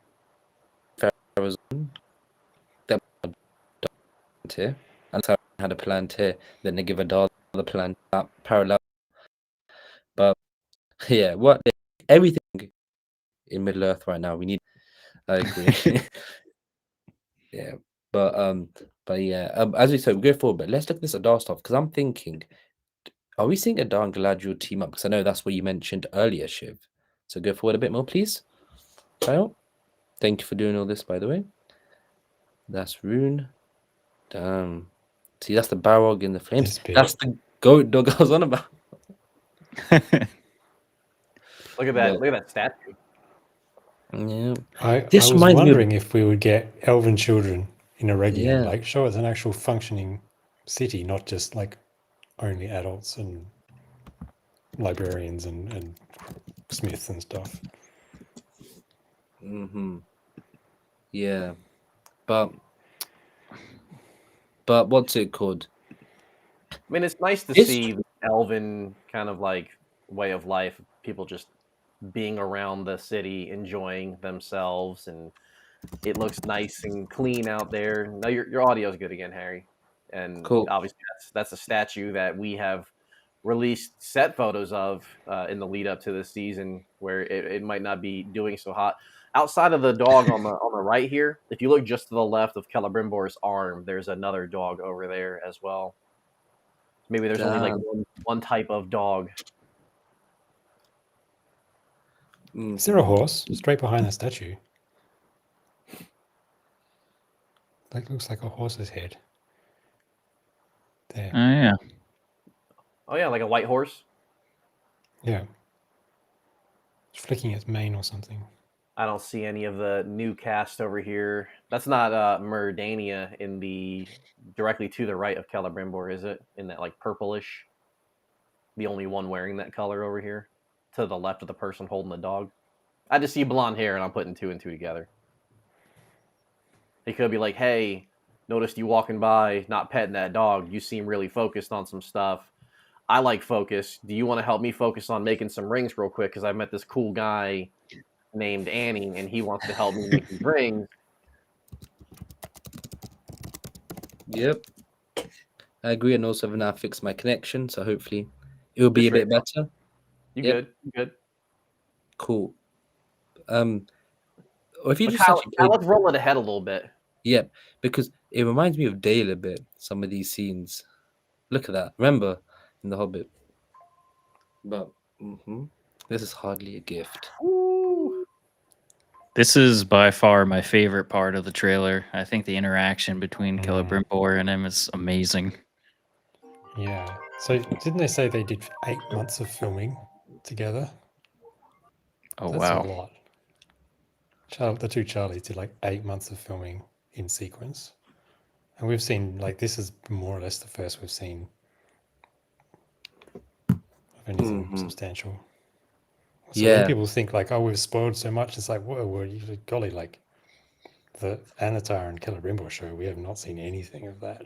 Pharaoh's that here, and so I had a plant here. Then they give a dog the plant up parallel. But yeah, what everything in Middle Earth right now we need. I agree. Yeah, but yeah, as we said, we go forward. But let's look at this Adar stuff, because I'm thinking, are we seeing Adar and Galadriel team up? Because I know that's what you mentioned earlier, Shiv. So go forward a bit more, please. Kyle, thank you for doing all this, by the way. That's Rune. Damn. See, that's the Balrog in the flames. That's the goat dog I was on about. Look at that! Look at that statue. Yeah. I was wondering if we would get elven children in Eregion, like show us an actual functioning city, not just like only adults and librarians and smiths and stuff. Yeah, but what's it called? I mean, it's nice to It's- see the elven kind of like way of life. People just being around the city, enjoying themselves, and it looks nice and clean out there. No, your audio is good again, Harry. And Cool. obviously, that's a statue that we have released set photos of in the lead up to this season, where it might not be doing so hot. Outside of the dog on the right here, if you look just to the left of Celebrimbor's arm, there's another dog over there as well. Maybe there's only like one type of dog. Is there a horse straight behind the statue? That looks like a horse's head. There. Oh yeah. Oh yeah, like a white horse. Yeah. It's flicking its mane or something. I don't see any of the new cast over here. That's not Murdania in the directly to the right of Celebrimbor, is it? In that like purplish. The only one wearing that color over here, to the left of the person holding the dog. I just see blonde hair, and I'm putting two and two together. He could be like, "Hey, noticed you walking by, not petting that dog. You seem really focused on some stuff. I like focus. Do you want to help me focus on making some rings real quick? Because I met this cool guy named Annie, and he wants to help me make these rings." Yep, I agree, and also I've now fixed my connection, so hopefully it will be a bit better. You Yep. good? You good? Cool. Or if you But just Kyle, actually Kyle, play- let's roll it ahead a little bit. Yep, because it reminds me of Dale a bit. Some of these scenes. Look at that. Remember in The Hobbit. But this is hardly a gift. This is by far my favorite part of the trailer. I think the interaction between Celebrimbor and him is amazing. Yeah. So didn't they say they did 8 months of filming together? Oh That's wow. a lot. The two Charlies did like 8 months of filming in sequence. And we've seen, like, this is more or less the first we've seen of anything substantial. So when people think like, oh, we've spoiled so much, it's like, whoa, well, golly, like the Anatar and Celebrimbor show, we have not seen anything of that.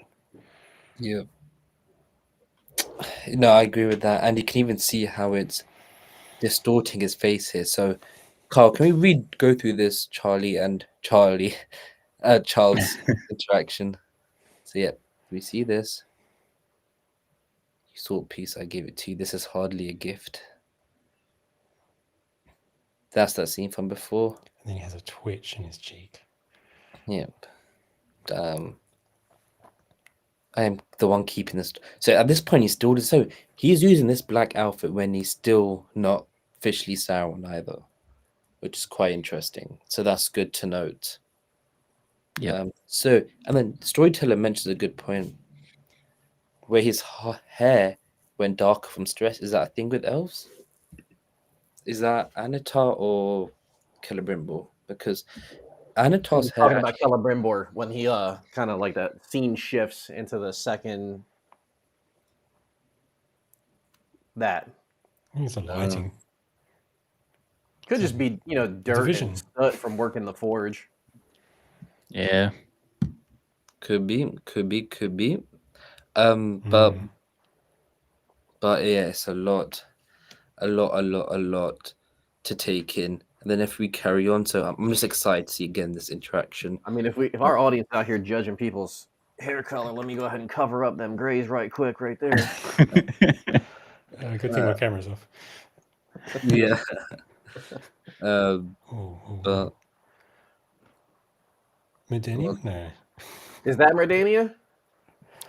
Yeah. No, I agree with that. And you can even see how it's distorting his face here. So, Carl, can we go through this Charles interaction? So, yeah, we see this. You saw piece, I gave it to you. This is hardly a gift. That's that scene from before. And then he has a twitch in his cheek. Yep. I am the one keeping this. So at this point, he's using this black outfit when he's still not officially Sauron either, which is quite interesting. So that's good to note. Yeah. And then storyteller mentions a good point where his hair went darker from stress. Is that a thing with elves? Is that Anatar or Celebrimbor? Because Anatar's hair. Talking about Celebrimbor when he kind of like that scene shifts into the second. That. I think it's the lighting. Could just be, dirt and soot from working the forge. Yeah. Could be. But yeah, it's a lot to take in. And then if we carry on, so I'm just excited to see again this interaction. I mean, if our audience out here judging people's hair color, let me go ahead and cover up them grays right quick right there. Good thing my camera's off. Yeah. But Medenia? No. Is that Merdania?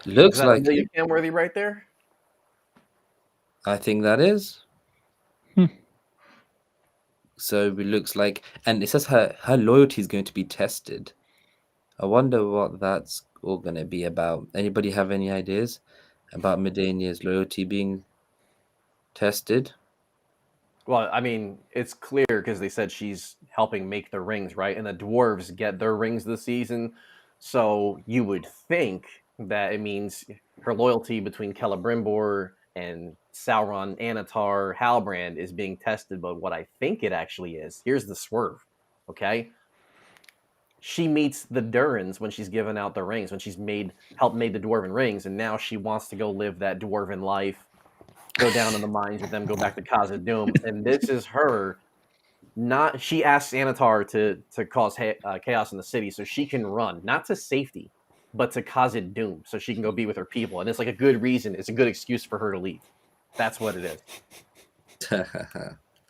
Looks like Amelia Camworthy right there. I think that is. So it looks like, and it says her loyalty is going to be tested. I wonder what that's all going to be about. Anybody have any ideas about Medania's loyalty being tested? Well, I mean, it's clear because they said she's helping make the rings, right? And the dwarves get their rings this season. So you would think that it means her loyalty between Celebrimbor and Sauron, Anatar, Halbrand is being tested by what I think it actually is. Here's the swerve, okay? She meets the Durins when she's given out the rings, when she's helped made the Dwarven rings, and now she wants to go live that Dwarven life, go down in the mines with them, go back to Khazad-dûm, and this is her. She asks Anatar to cause chaos in the city so she can run, not to safety, but to Khazad-dûm, so she can go be with her people. And it's like a good reason, it's a good excuse for her to leave. That's what it is.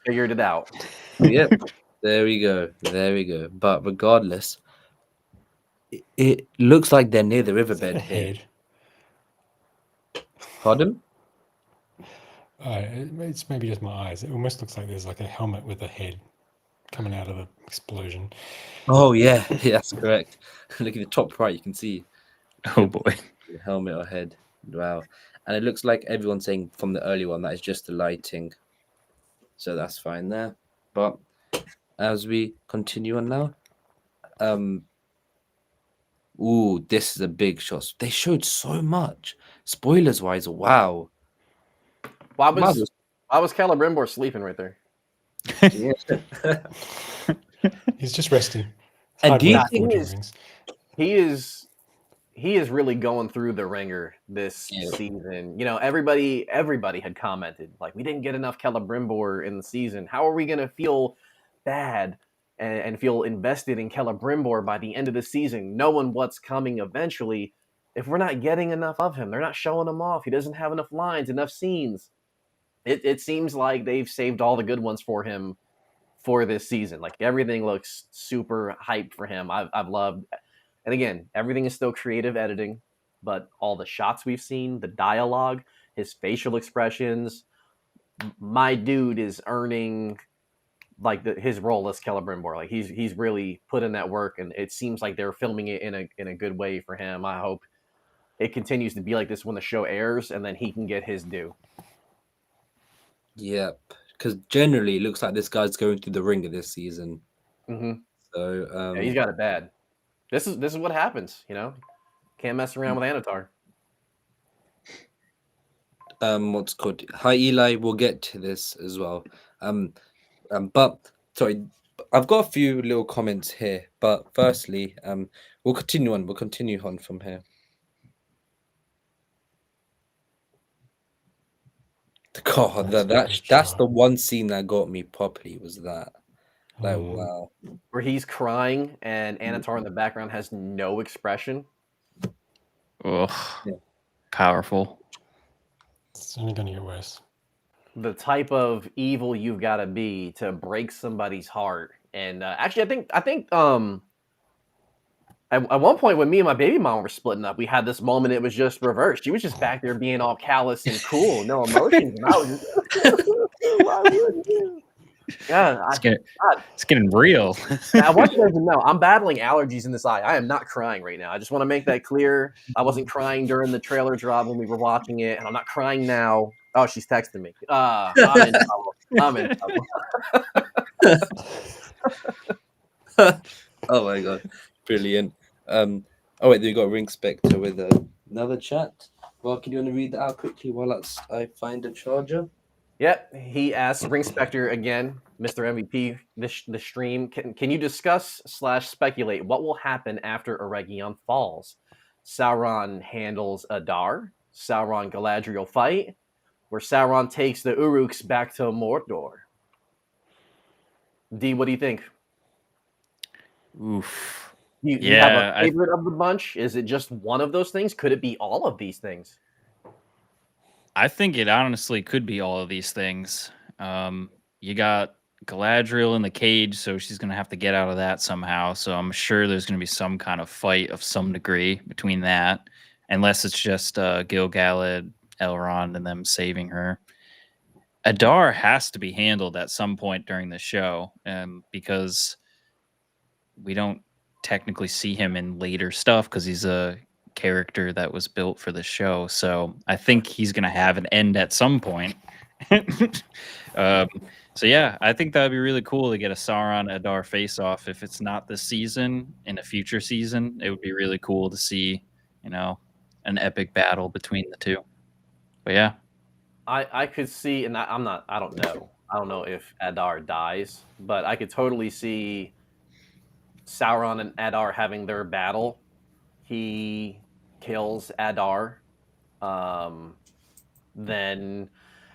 Figured it out. Yep. There we go. But regardless, it looks like they're near the riverbed here. Pardon? It's maybe just my eyes. It almost looks like there's like a helmet with a head coming out of the explosion. Oh yeah, that's correct. Look at the top right, you can see. Oh boy, the helmet or head. Wow, and it looks like everyone's saying from the early one that is just the lighting, so that's fine there. But as we continue on now, ooh, this is a big shot. They showed so much. Spoilers wise, wow. Why was Celebrimbor sleeping right there? He's just resting. And do you think he is really going through the ringer this season? You know, everybody had commented like, we didn't get enough Celebrimbor in the season. How are we going to feel bad and feel invested in Celebrimbor by the end of the season, knowing what's coming eventually? If we're not getting enough of him, they're not showing him off. He doesn't have enough lines, enough scenes. It seems like they've saved all the good ones for him for this season. Like everything looks super hyped for him. I've loved, and again, everything is still creative editing, but all the shots we've seen, the dialogue, his facial expressions, my dude is earning like his role as Celebrimbor. Like he's really put in that work, and it seems like they're filming it in a good way for him. I hope it continues to be like this when the show airs, and then he can get his due. Yep, because generally it looks like this guy's going through the ringer this season. Mm-hmm. So yeah, he's got it bad. This is what happens, you know. Can't mess around with Anatar. What's called? Hi Eli, we'll get to this as well. But sorry, I've got a few little comments here. But firstly, we'll continue on. We'll continue on from here. God, that's the one scene that got me properly was that. Like, wow. Where he's crying and Anatar in the background has no expression. Ugh. Yeah. Powerful. It's only going to get worse. The type of evil you've got to be to break somebody's heart. And actually, I think at one point when me and my baby mom were splitting up, we had this moment. It was just reversed. She was just back there being all callous and cool, no emotions. And I was just, why would you? Yeah, it's getting real. I want you guys to know I'm battling allergies in this eye. I am not crying right now. I just want to make that clear. I wasn't crying during the trailer drop when we were watching it, and I'm not crying now. Oh, she's texting me. I'm in trouble. Oh my god, brilliant. Oh wait, we got Ring Spectre with another chat. Well, can you want to read that out quickly while I find a charger? Yep, he asks Ring Spectre again, Mr. MVP, the stream. Can you discuss / speculate what will happen after Eregion falls? Sauron handles Adar, Sauron Galadriel fight, where Sauron takes the Uruks back to Mordor. D, what do you think? Oof. You have a favorite of the bunch? Is it just one of those things? Could it be all of these things? I think it honestly could be all of these things. You got Galadriel in the cage, so she's going to have to get out of that somehow. So I'm sure there's going to be some kind of fight of some degree between that, unless it's just Gil-galad, Elrond, and them saving her. Adar has to be handled at some point during the show, because we don't technically see him in later stuff because he's a character that was built for the show. So I think he's going to have an end at some point. So yeah, I think that'd be really cool to get a Sauron Adar face off. If it's not this season, in a future season, it would be really cool to see, an epic battle between the two. But yeah. I could see, and I'm not. I don't know. I don't know if Adar dies, but I could totally see Sauron and Adar having their battle. He kills Adar. Then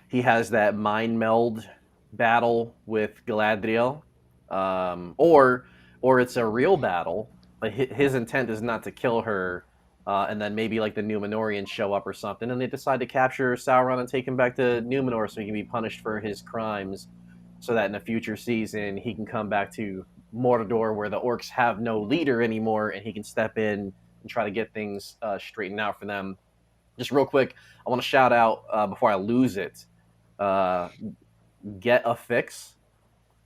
he has that mind meld battle with Galadriel, or it's a real battle, but his intent is not to kill her. And then maybe like the Numenorians show up or something, and they decide to capture Sauron and take him back to Numenor so he can be punished for his crimes, so that in a future season he can come back to Mordor where the orcs have no leader anymore, and he can step in and try to get things straightened out for them. Just real quick, I want to shout out before I lose it. Get a Fix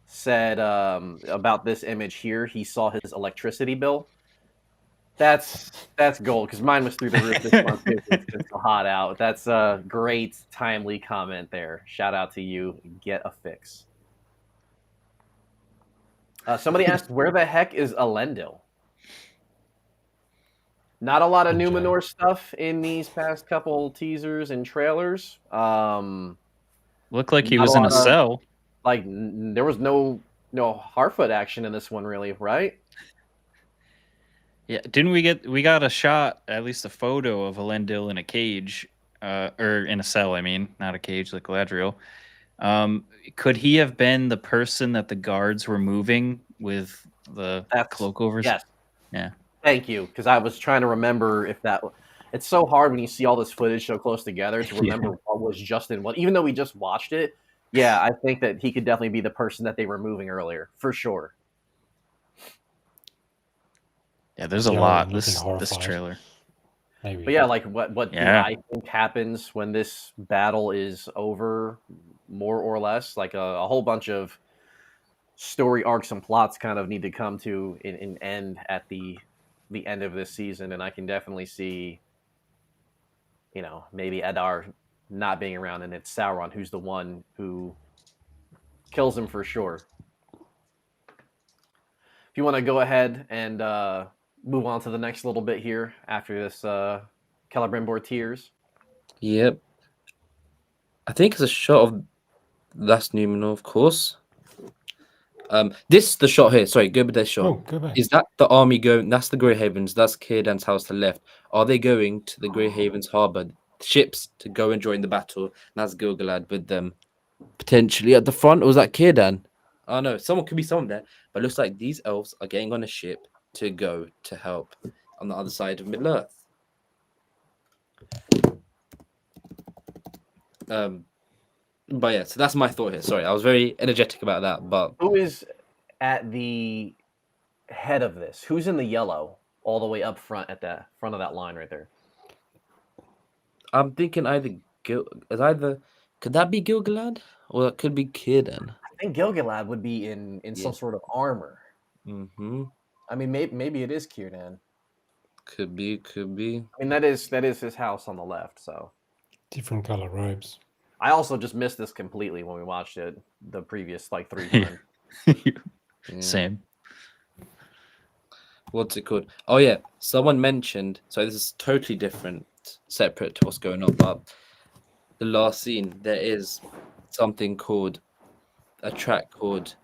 said about this image here. He saw his electricity bill. That's gold because mine was through the roof this month too. It's been so hot out. That's a great timely comment there. Shout out to you. Get a Fix. Somebody asked, where the heck is Elendil? Not a lot of Numenor stuff in these past couple teasers and trailers. Looked like he was in a cell. Like there was no Harfoot action in this one, really, right? Yeah, didn't we got a shot, at least a photo of Elendil in a cage, or in a cell? I mean, not a cage like Galadriel. Could he have been the person that the guards were moving with the cloak over? Yes. Yeah. Thank you, because I was trying to remember if that. It's so hard when you see all this footage so close together to remember what was just in what. Even though we just watched it, yeah, I think that he could definitely be the person that they were moving earlier, for sure. Yeah, there's a lot this trailer. Maybe. But yeah, like what do I think happens when this battle is over, more or less? Like a whole bunch of story arcs and plots kind of need to come to an end at the end of this season, and I can definitely see, maybe Adar not being around, and it's Sauron who's the one who kills him for sure. If you want to go ahead and move on to the next little bit here after this Celebrimbor Tears. Yep. I think it's a shot of that's Numenor, of course. This the shot here. Sorry, go back this shot. Oh, go back. Is that the army going? That's the Grey Havens. That's Círdan's house to the left. Are they going to the Grey Havens harbor ships to go and join the battle? And that's Gil-galad with them potentially at the front. Or was that Círdan? Oh no, someone could be someone there. But it looks like these elves are getting on a ship to go to help on the other side of Middle Earth. But yeah, so that's my thought here. Sorry, I was very energetic about that. But who is at the head of this? Who's in the yellow all the way up front at the front of that line right there? I'm thinking could that be Gil-galad or it could be Círdan? I think Gil-galad would be in some sort of armor. Mm-hmm. I mean, maybe it is Círdan. Could be. I mean, that is his house on the left. So different color robes. I also just missed this completely when we watched it the previous 3 times. Same. What's it called? Oh yeah, someone mentioned. So this is totally different, separate to what's going on. But the last scene, there is something called a track called.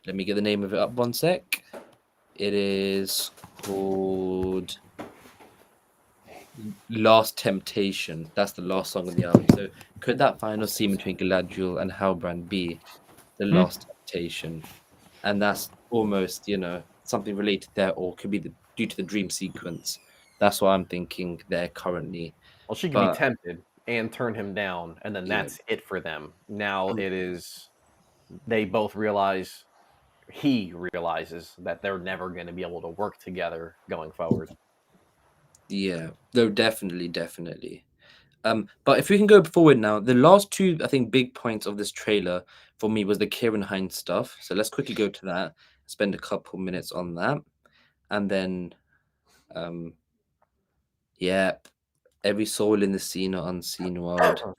Let me get the name of it up 1 sec. It is called Last Temptation. That's the last song on the album. So could that final scene between Galadriel and Halbrand be the Last Temptation? And that's almost, something related there, or could be due to the dream sequence. That's what I'm thinking there currently. Well, she can be tempted and turn him down, and then that's it for them. Now it is, they both realize, he realizes that they're never going to be able to work together going forward. Yeah, no, definitely. But if we can go forward now, the last 2, I think, big points of this trailer for me was the Ciarán Hinds stuff. So let's quickly go to that, spend a couple minutes on that. And then, every soul in the seen or unseen world.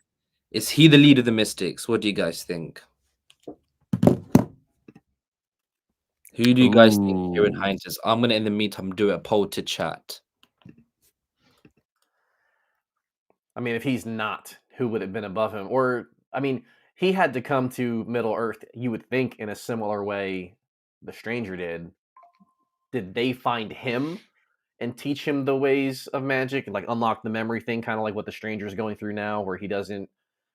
Is he the leader of the Mystics? What do you guys think? Who do you guys think Ciarán Hinds is? I'm going to, in the meantime, do a poll to chat. I mean, if he's not, who would have been above him. Or, I mean, he had to come to Middle Earth, you would think, in a similar way the stranger did. Did they find him and teach him the ways of magic and like unlock the memory thing, kind of like what the stranger is going through now, where he doesn't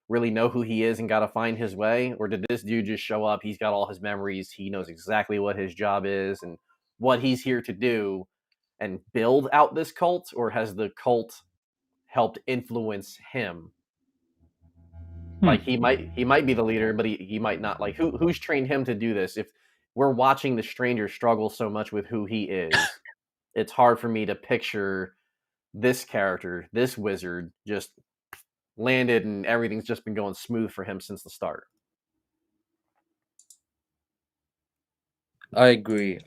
really know who he is and got to find his way? Or did this dude just show up? He's got all his memories. He knows exactly what his job is and what he's here to do and build out this cult? Or has the cult helped influence him? Like he might be the leader, but he might not. Like who's trained him to do this? If we're watching the stranger struggle so much with who he is, it's hard for me to picture this character, this wizard, just landed and everything's just been going smooth for him since the start. I agree.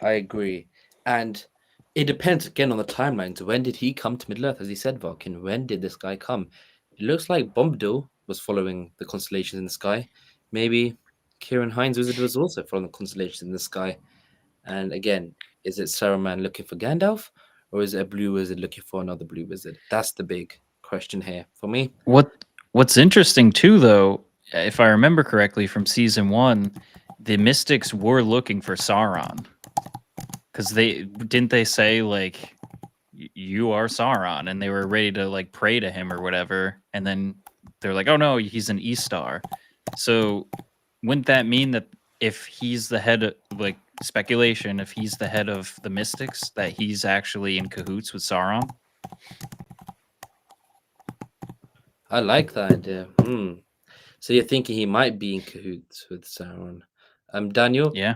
And it depends again on the timelines. When did he come to Middle Earth? As he said, Vulcan, when did this guy come? It looks like Bombadil was following the constellations in the sky. Maybe Kieran Hines Wizard was also following the constellations in the sky. And again, is it Saruman looking for Gandalf, or is it a blue wizard looking for another blue wizard? That's the big question here for me. What's interesting too, though, if I remember correctly from season 1, the Mystics were looking for Sauron, because they say like you are Sauron, and they were ready to like pray to him or whatever, and then they're like, oh no, he's an Eastar. So wouldn't that mean that if he's the head of, like, speculation, if he's the head of the Mystics, that he's actually in cahoots with Sauron? I like that idea. So you're thinking he might be in cahoots with Sauron? Daniel? Yeah.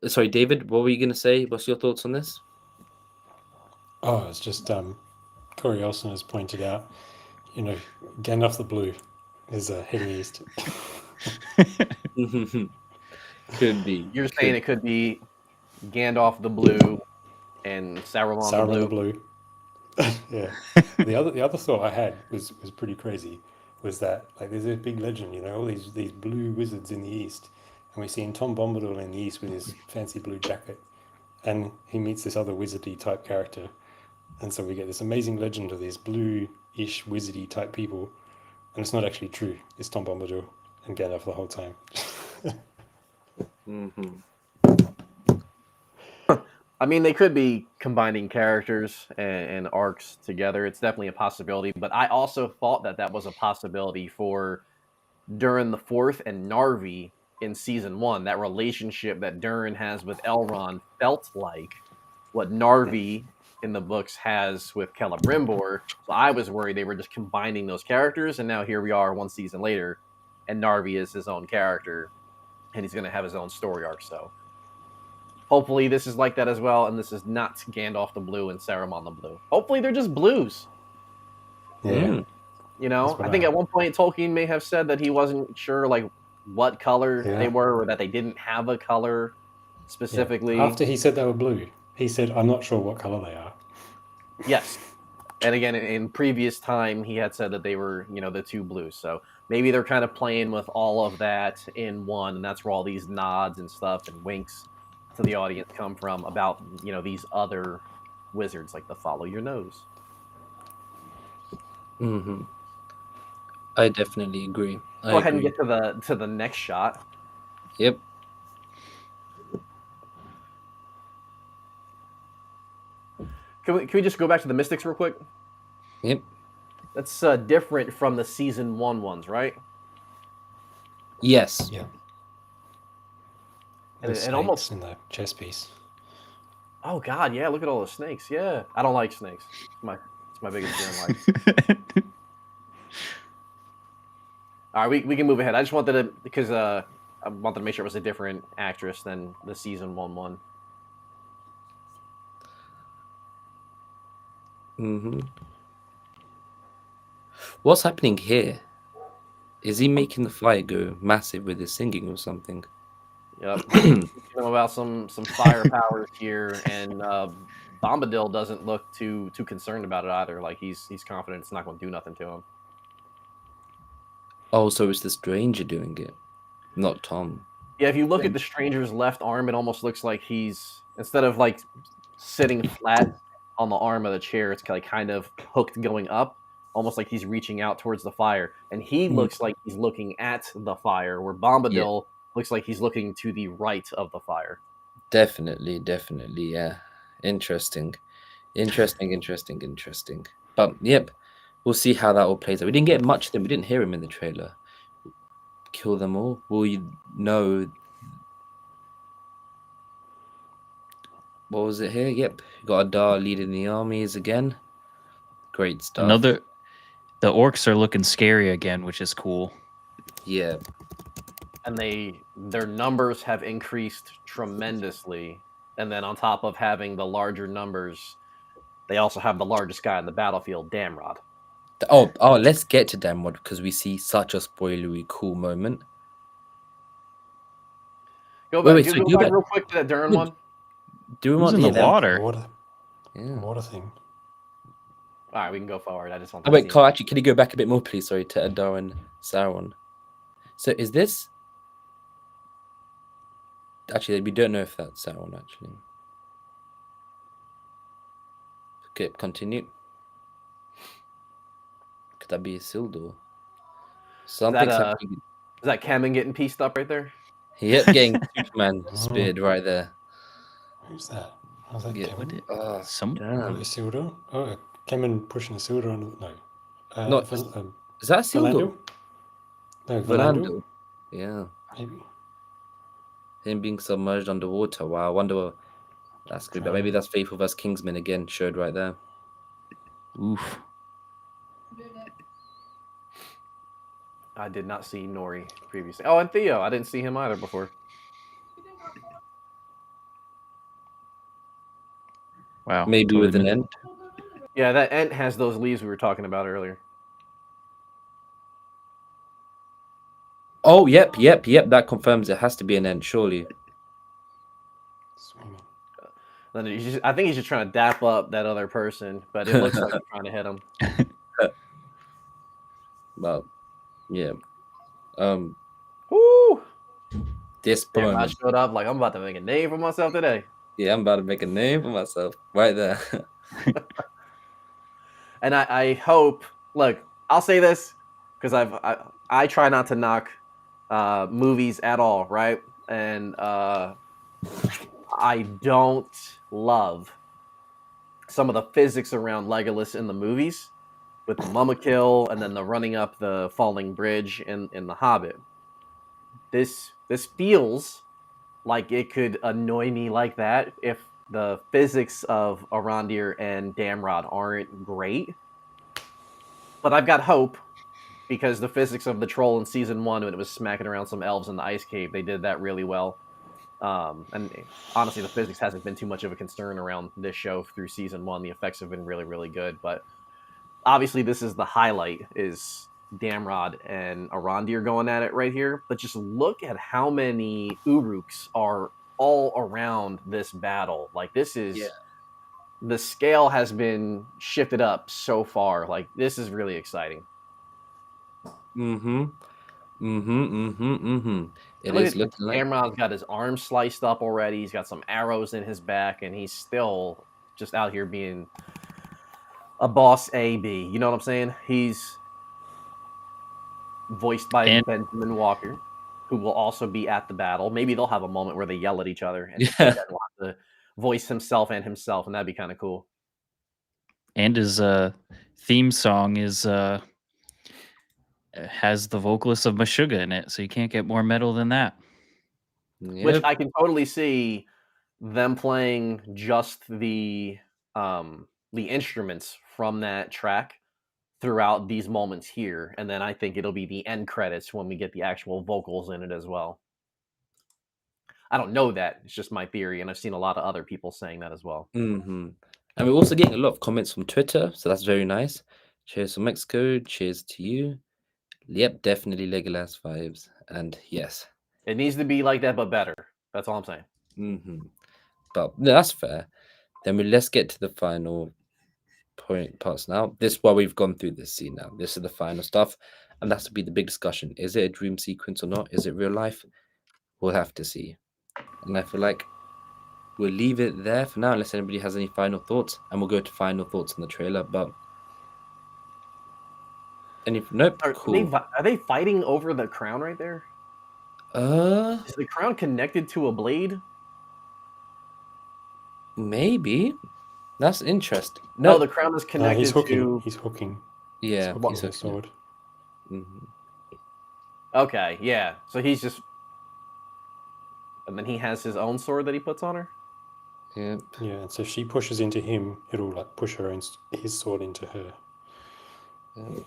Sorry, David, what were you going to say? What's your thoughts on this? Oh, it's just Corey Olsen has pointed out, Gandalf the Blue is heading east. Could be. You're saying it could be Gandalf the Blue and Sauron the Blue. Yeah. The other thought I had was pretty crazy. Was that like there's a big legend, all these blue wizards in the east, and we're seeing Tom Bombadil in the east with his fancy blue jacket, and he meets this other wizardy type character, and so we get this amazing legend of these blue-ish wizardy type people, and it's not actually true. It's Tom Bombadil and Gandalf the whole time. I mean, they could be combining characters and arcs together. It's definitely a possibility. But I also thought that was a possibility for Durin the Fourth and Narvi in season 1. That relationship that Durin has with Elrond felt like what Narvi in the books has with Celebrimbor. So I was worried they were just combining those characters. And now here we are 1 season later, and Narvi is his own character, and he's going to have his own story arc. So hopefully this is like that as well, and this is not Gandalf the Blue and Saruman the Blue. Hopefully they're just blues. Yeah. I think at one point Tolkien may have said that he wasn't sure like what color they were, or that they didn't have a color specifically. Yeah. After he said they were blue, he said, I'm not sure what color they are. Yes. And again, in previous time, he had said that they were, the 2 blues. So maybe they're kind of playing with all of that in one, and that's where all these nods and stuff and winks to the audience come from about, these other wizards, like the follow your nose. I definitely agree. Go ahead and get to the next shot. Yep. Can we just go back to the Mystics real quick? Yep. That's different from the season 1 ones, right? Yes. Yeah. And it almost in the chess piece. Oh God, yeah! Look at all the snakes. Yeah, I don't like snakes. It's my biggest fear in life. All right, we can move ahead. I just wanted to, because I wanted to make sure it was a different actress than the season 1 one. What's happening here? Is he making the fire go massive with his singing or something? Yep. About some fire powers here, and Bombadil doesn't look too concerned about it either. Like he's confident it's not going to do nothing to him. Oh, so it's the stranger doing it, not Tom. Yeah, if you look at the stranger's left arm, it almost looks like he's, instead of like sitting flat on the arm of the chair, it's like kind of hooked going up. almost like he's reaching out towards the fire, and he looks like he's looking at the fire, where Bombadil looks like he's looking to the right of the fire. Definitely, yeah. Interesting. But yep, we'll see how that all plays out. We didn't get much of them. We didn't hear him in the trailer. Kill them all. Will you know? What was it here? Yep, got Adar leading the armies again. Great stuff. The orcs are looking scary again, which is cool. Yeah. And their numbers have increased tremendously. And then on top of having the larger numbers, they also have the largest guy on the battlefield, Damrod. Oh, let's get to Damrod because we see such a spoilery cool moment. Go back real quick to that Durin one. Who's in the water? Water thing. All right, we can go forward. I just want. Oh wait, Carl, actually, can you go back a bit more, please? Sorry, to Adar and Sauron. So is this? Actually, we don't know if that's Sauron. Actually. Okay, continue. Could that be Isildur? Something's happening. Is that Kemen getting pieced up right there? Yep, getting Superman speared right there. Who's that? How's that Kemen? Isildur? Oh, Kemen pushing Isildur on. No. Not. Is that Isildur? No, Valandor. Yeah. Maybe. Him being submerged underwater. Wow, I wonder what that's good. But maybe that's Faithful vs. Kingsman again, showed right there. Oof. I did not see Nori previously. Oh, and Theo. I didn't see him either before. Wow. Maybe totally with an Ent. Yeah, that Ent has those leaves we were talking about earlier. Oh, yep. That confirms it has to be an Ent, surely. Then I think he's just trying to dap up that other person, but it looks like he's trying to hit him. Well, yeah. Woo! This Damn, I showed up like I'm about to make a name for myself today. Yeah, I'm about to make a name for myself right there. And I hope. Look, I'll say this because I try not to knock movies at all, right? And I don't love some of the physics around Legolas in the movies, with the Mama kill and then the running up the falling bridge in The Hobbit. This feels like it could annoy me like that if the physics of Arondir and Damrod aren't great. But I've got hope because the physics of the troll in season 1, when it was smacking around some elves in the ice cave, they did that really well. And honestly, the physics hasn't been too much of a concern around this show through season 1. The effects have been really, really good. But obviously, this is the highlight, is Damrod and Arondir going at it right here. But just look at how many Uruks are all around this battle. Like, this is... Yeah. The scale has been shifted up so far. Like, this is really exciting. It is looking like Damrod's got his arm sliced up already. He's got some arrows in his back, and he's still just out here being a boss AB. You know what I'm saying? He's voiced by Benjamin Walker, who will also be at the battle. Maybe they'll have a moment where they yell at each other and he'll have to voice himself, and that'd be kind of cool. And his theme song is has the vocalist of Meshuggah in it, so you can't get more metal than that. Yep. Which I can totally see them playing just the instruments from that track throughout these moments here, and then I think it'll be the end credits when we get the actual vocals in it as well. I don't know that. It's just my theory, and I've seen a lot of other people saying that as well. And we're also getting a lot of comments from Twitter, so that's very nice. Cheers from Mexico. Cheers to you. Yep, definitely Legolas vibes. And yes. It needs to be like that, but better. That's all I'm saying. But no, that's fair. Then let's get to the final parts now. This is why we've gone through this scene now. This is the final stuff. And that's to be the big discussion. Is it a dream sequence or not? Is it real life? We'll have to see. And I feel like we'll leave it there for now, unless anybody has any final thoughts. And we'll go to final thoughts on the trailer. But Nope. Are Cool. they fighting over the crown right there? Is the crown connected to a blade? Maybe. That's interesting. No, No. the crown is he's connected hooking. to. He's hooking. Yeah. Hooking He's her okay. sword. Mhm. Okay, yeah. So he's just, and then he has his own sword that he puts on her. Yeah. Yeah, and so if she pushes into him, it'll like push his sword into her. Yeah.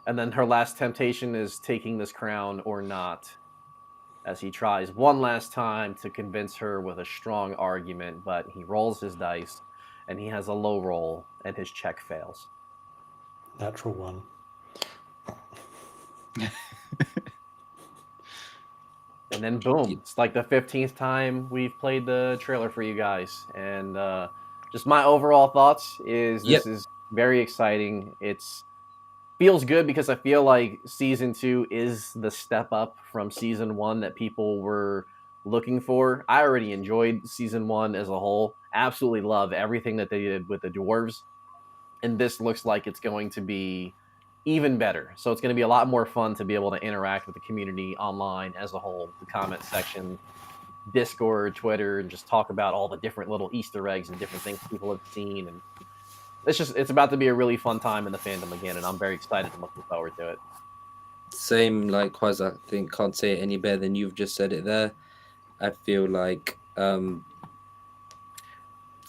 And then her last temptation is taking this crown or not, as he tries one last time to convince her with a strong argument, but he rolls his dice, and he has a low roll, and his check fails. Natural one. And then boom, it's like the 15th time we've played the trailer for you guys. And just my overall thoughts is this is very exciting. It's feels good because I feel like season 2 is the step up from season 1 that people were looking for. I already enjoyed season 1 as a whole. Absolutely love everything that they did with the dwarves. And this looks like it's going to be even better. So it's going to be a lot more fun to be able to interact with the community online as a whole, the comment section, Discord, Twitter, and just talk about all the different little Easter eggs and different things people have seen. And it's about to be a really fun time in the fandom again, and I'm very excited and looking forward to it. Same, likewise. I think can't say it any better than you've just said it there. I feel like for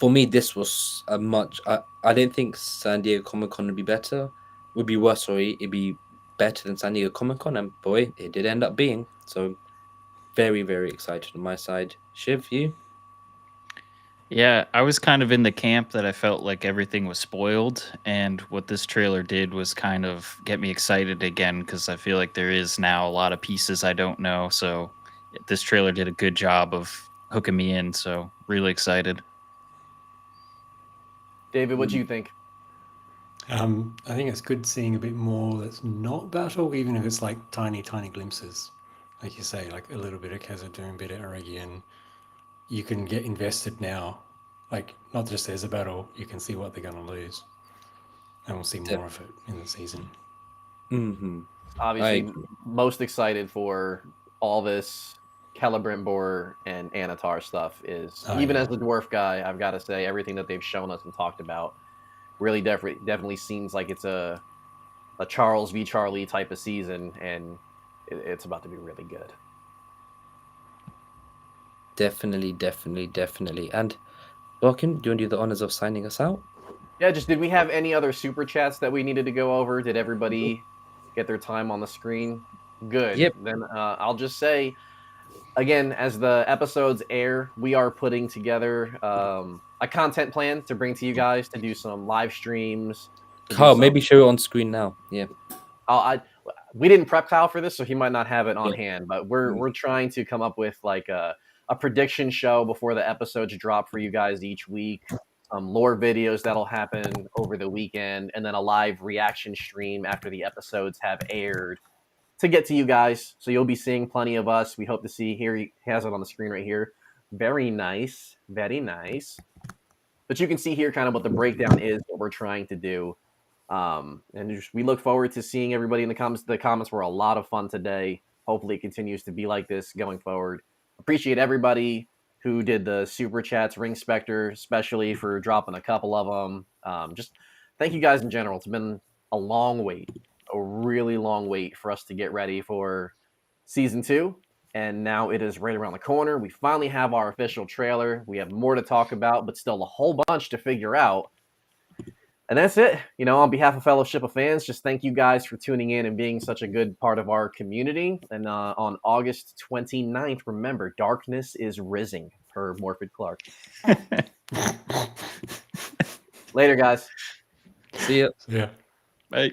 me this was a much. I didn't think San Diego Comic-Con would be better. Would be worse, sorry. It'd be better than San Diego Comic-Con, and boy, it did end up being. So very, very excited on my side. Shiv, you? Yeah, I was kind of in the camp that I felt like everything was spoiled, and what this trailer did was kind of get me excited again because I feel like there is now a lot of pieces I don't know. So this trailer did a good job of hooking me in. So really excited. David, what do you think? I think it's good seeing a bit more that's not battle, even if it's like tiny, tiny glimpses. Like you say, like a little bit of Khazad-dûm, a bit of Eregion. You can get invested now. Like, not just there's a battle, you can see what they're going to lose. And we'll see more of it in the season. Mm-hmm. Obviously, most excited for all this Celebrimbor and Anatar stuff is, as a dwarf guy, I've got to say, everything that they've shown us and talked about really definitely seems like it's a Charles v. Charlie type of season, and it's about to be really good. Definitely. And Welkin, do you want to do the honors of signing us out? Yeah, just did we have any other super chats that we needed to go over? Did everybody get their time on the screen? Good. Yep. Then I'll just say, again, as the episodes air, we are putting together a content plan to bring to you guys to do some live streams. Kyle, maybe show it on screen now. Yeah. We didn't prep Kyle for this, so he might not have it on hand, but we're trying to come up with like a prediction show before the episodes drop for you guys each week. Lore videos that'll happen over the weekend, and then a live reaction stream after the episodes have aired to get to you guys. So you'll be seeing plenty of us. We hope to see here. He has it on the screen right here. Very nice. Very nice. But you can see here kind of what the breakdown is, what we're trying to do. And we look forward to seeing everybody in the comments. The comments were a lot of fun today. Hopefully it continues to be like this going forward. Appreciate everybody who did the super chats, Ring Spectre, especially for dropping a couple of them. Just thank you guys in general. It's been a long wait, a really long wait for us to get ready for season 2. And now it is right around the corner. We finally have our official trailer. We have more to talk about, but still a whole bunch to figure out. And that's it. On behalf of Fellowship of Fans, just thank you guys for tuning in and being such a good part of our community. And on August 29th, remember, darkness is rising, per Morford Clark. Later, guys. See ya. Yeah. Bye.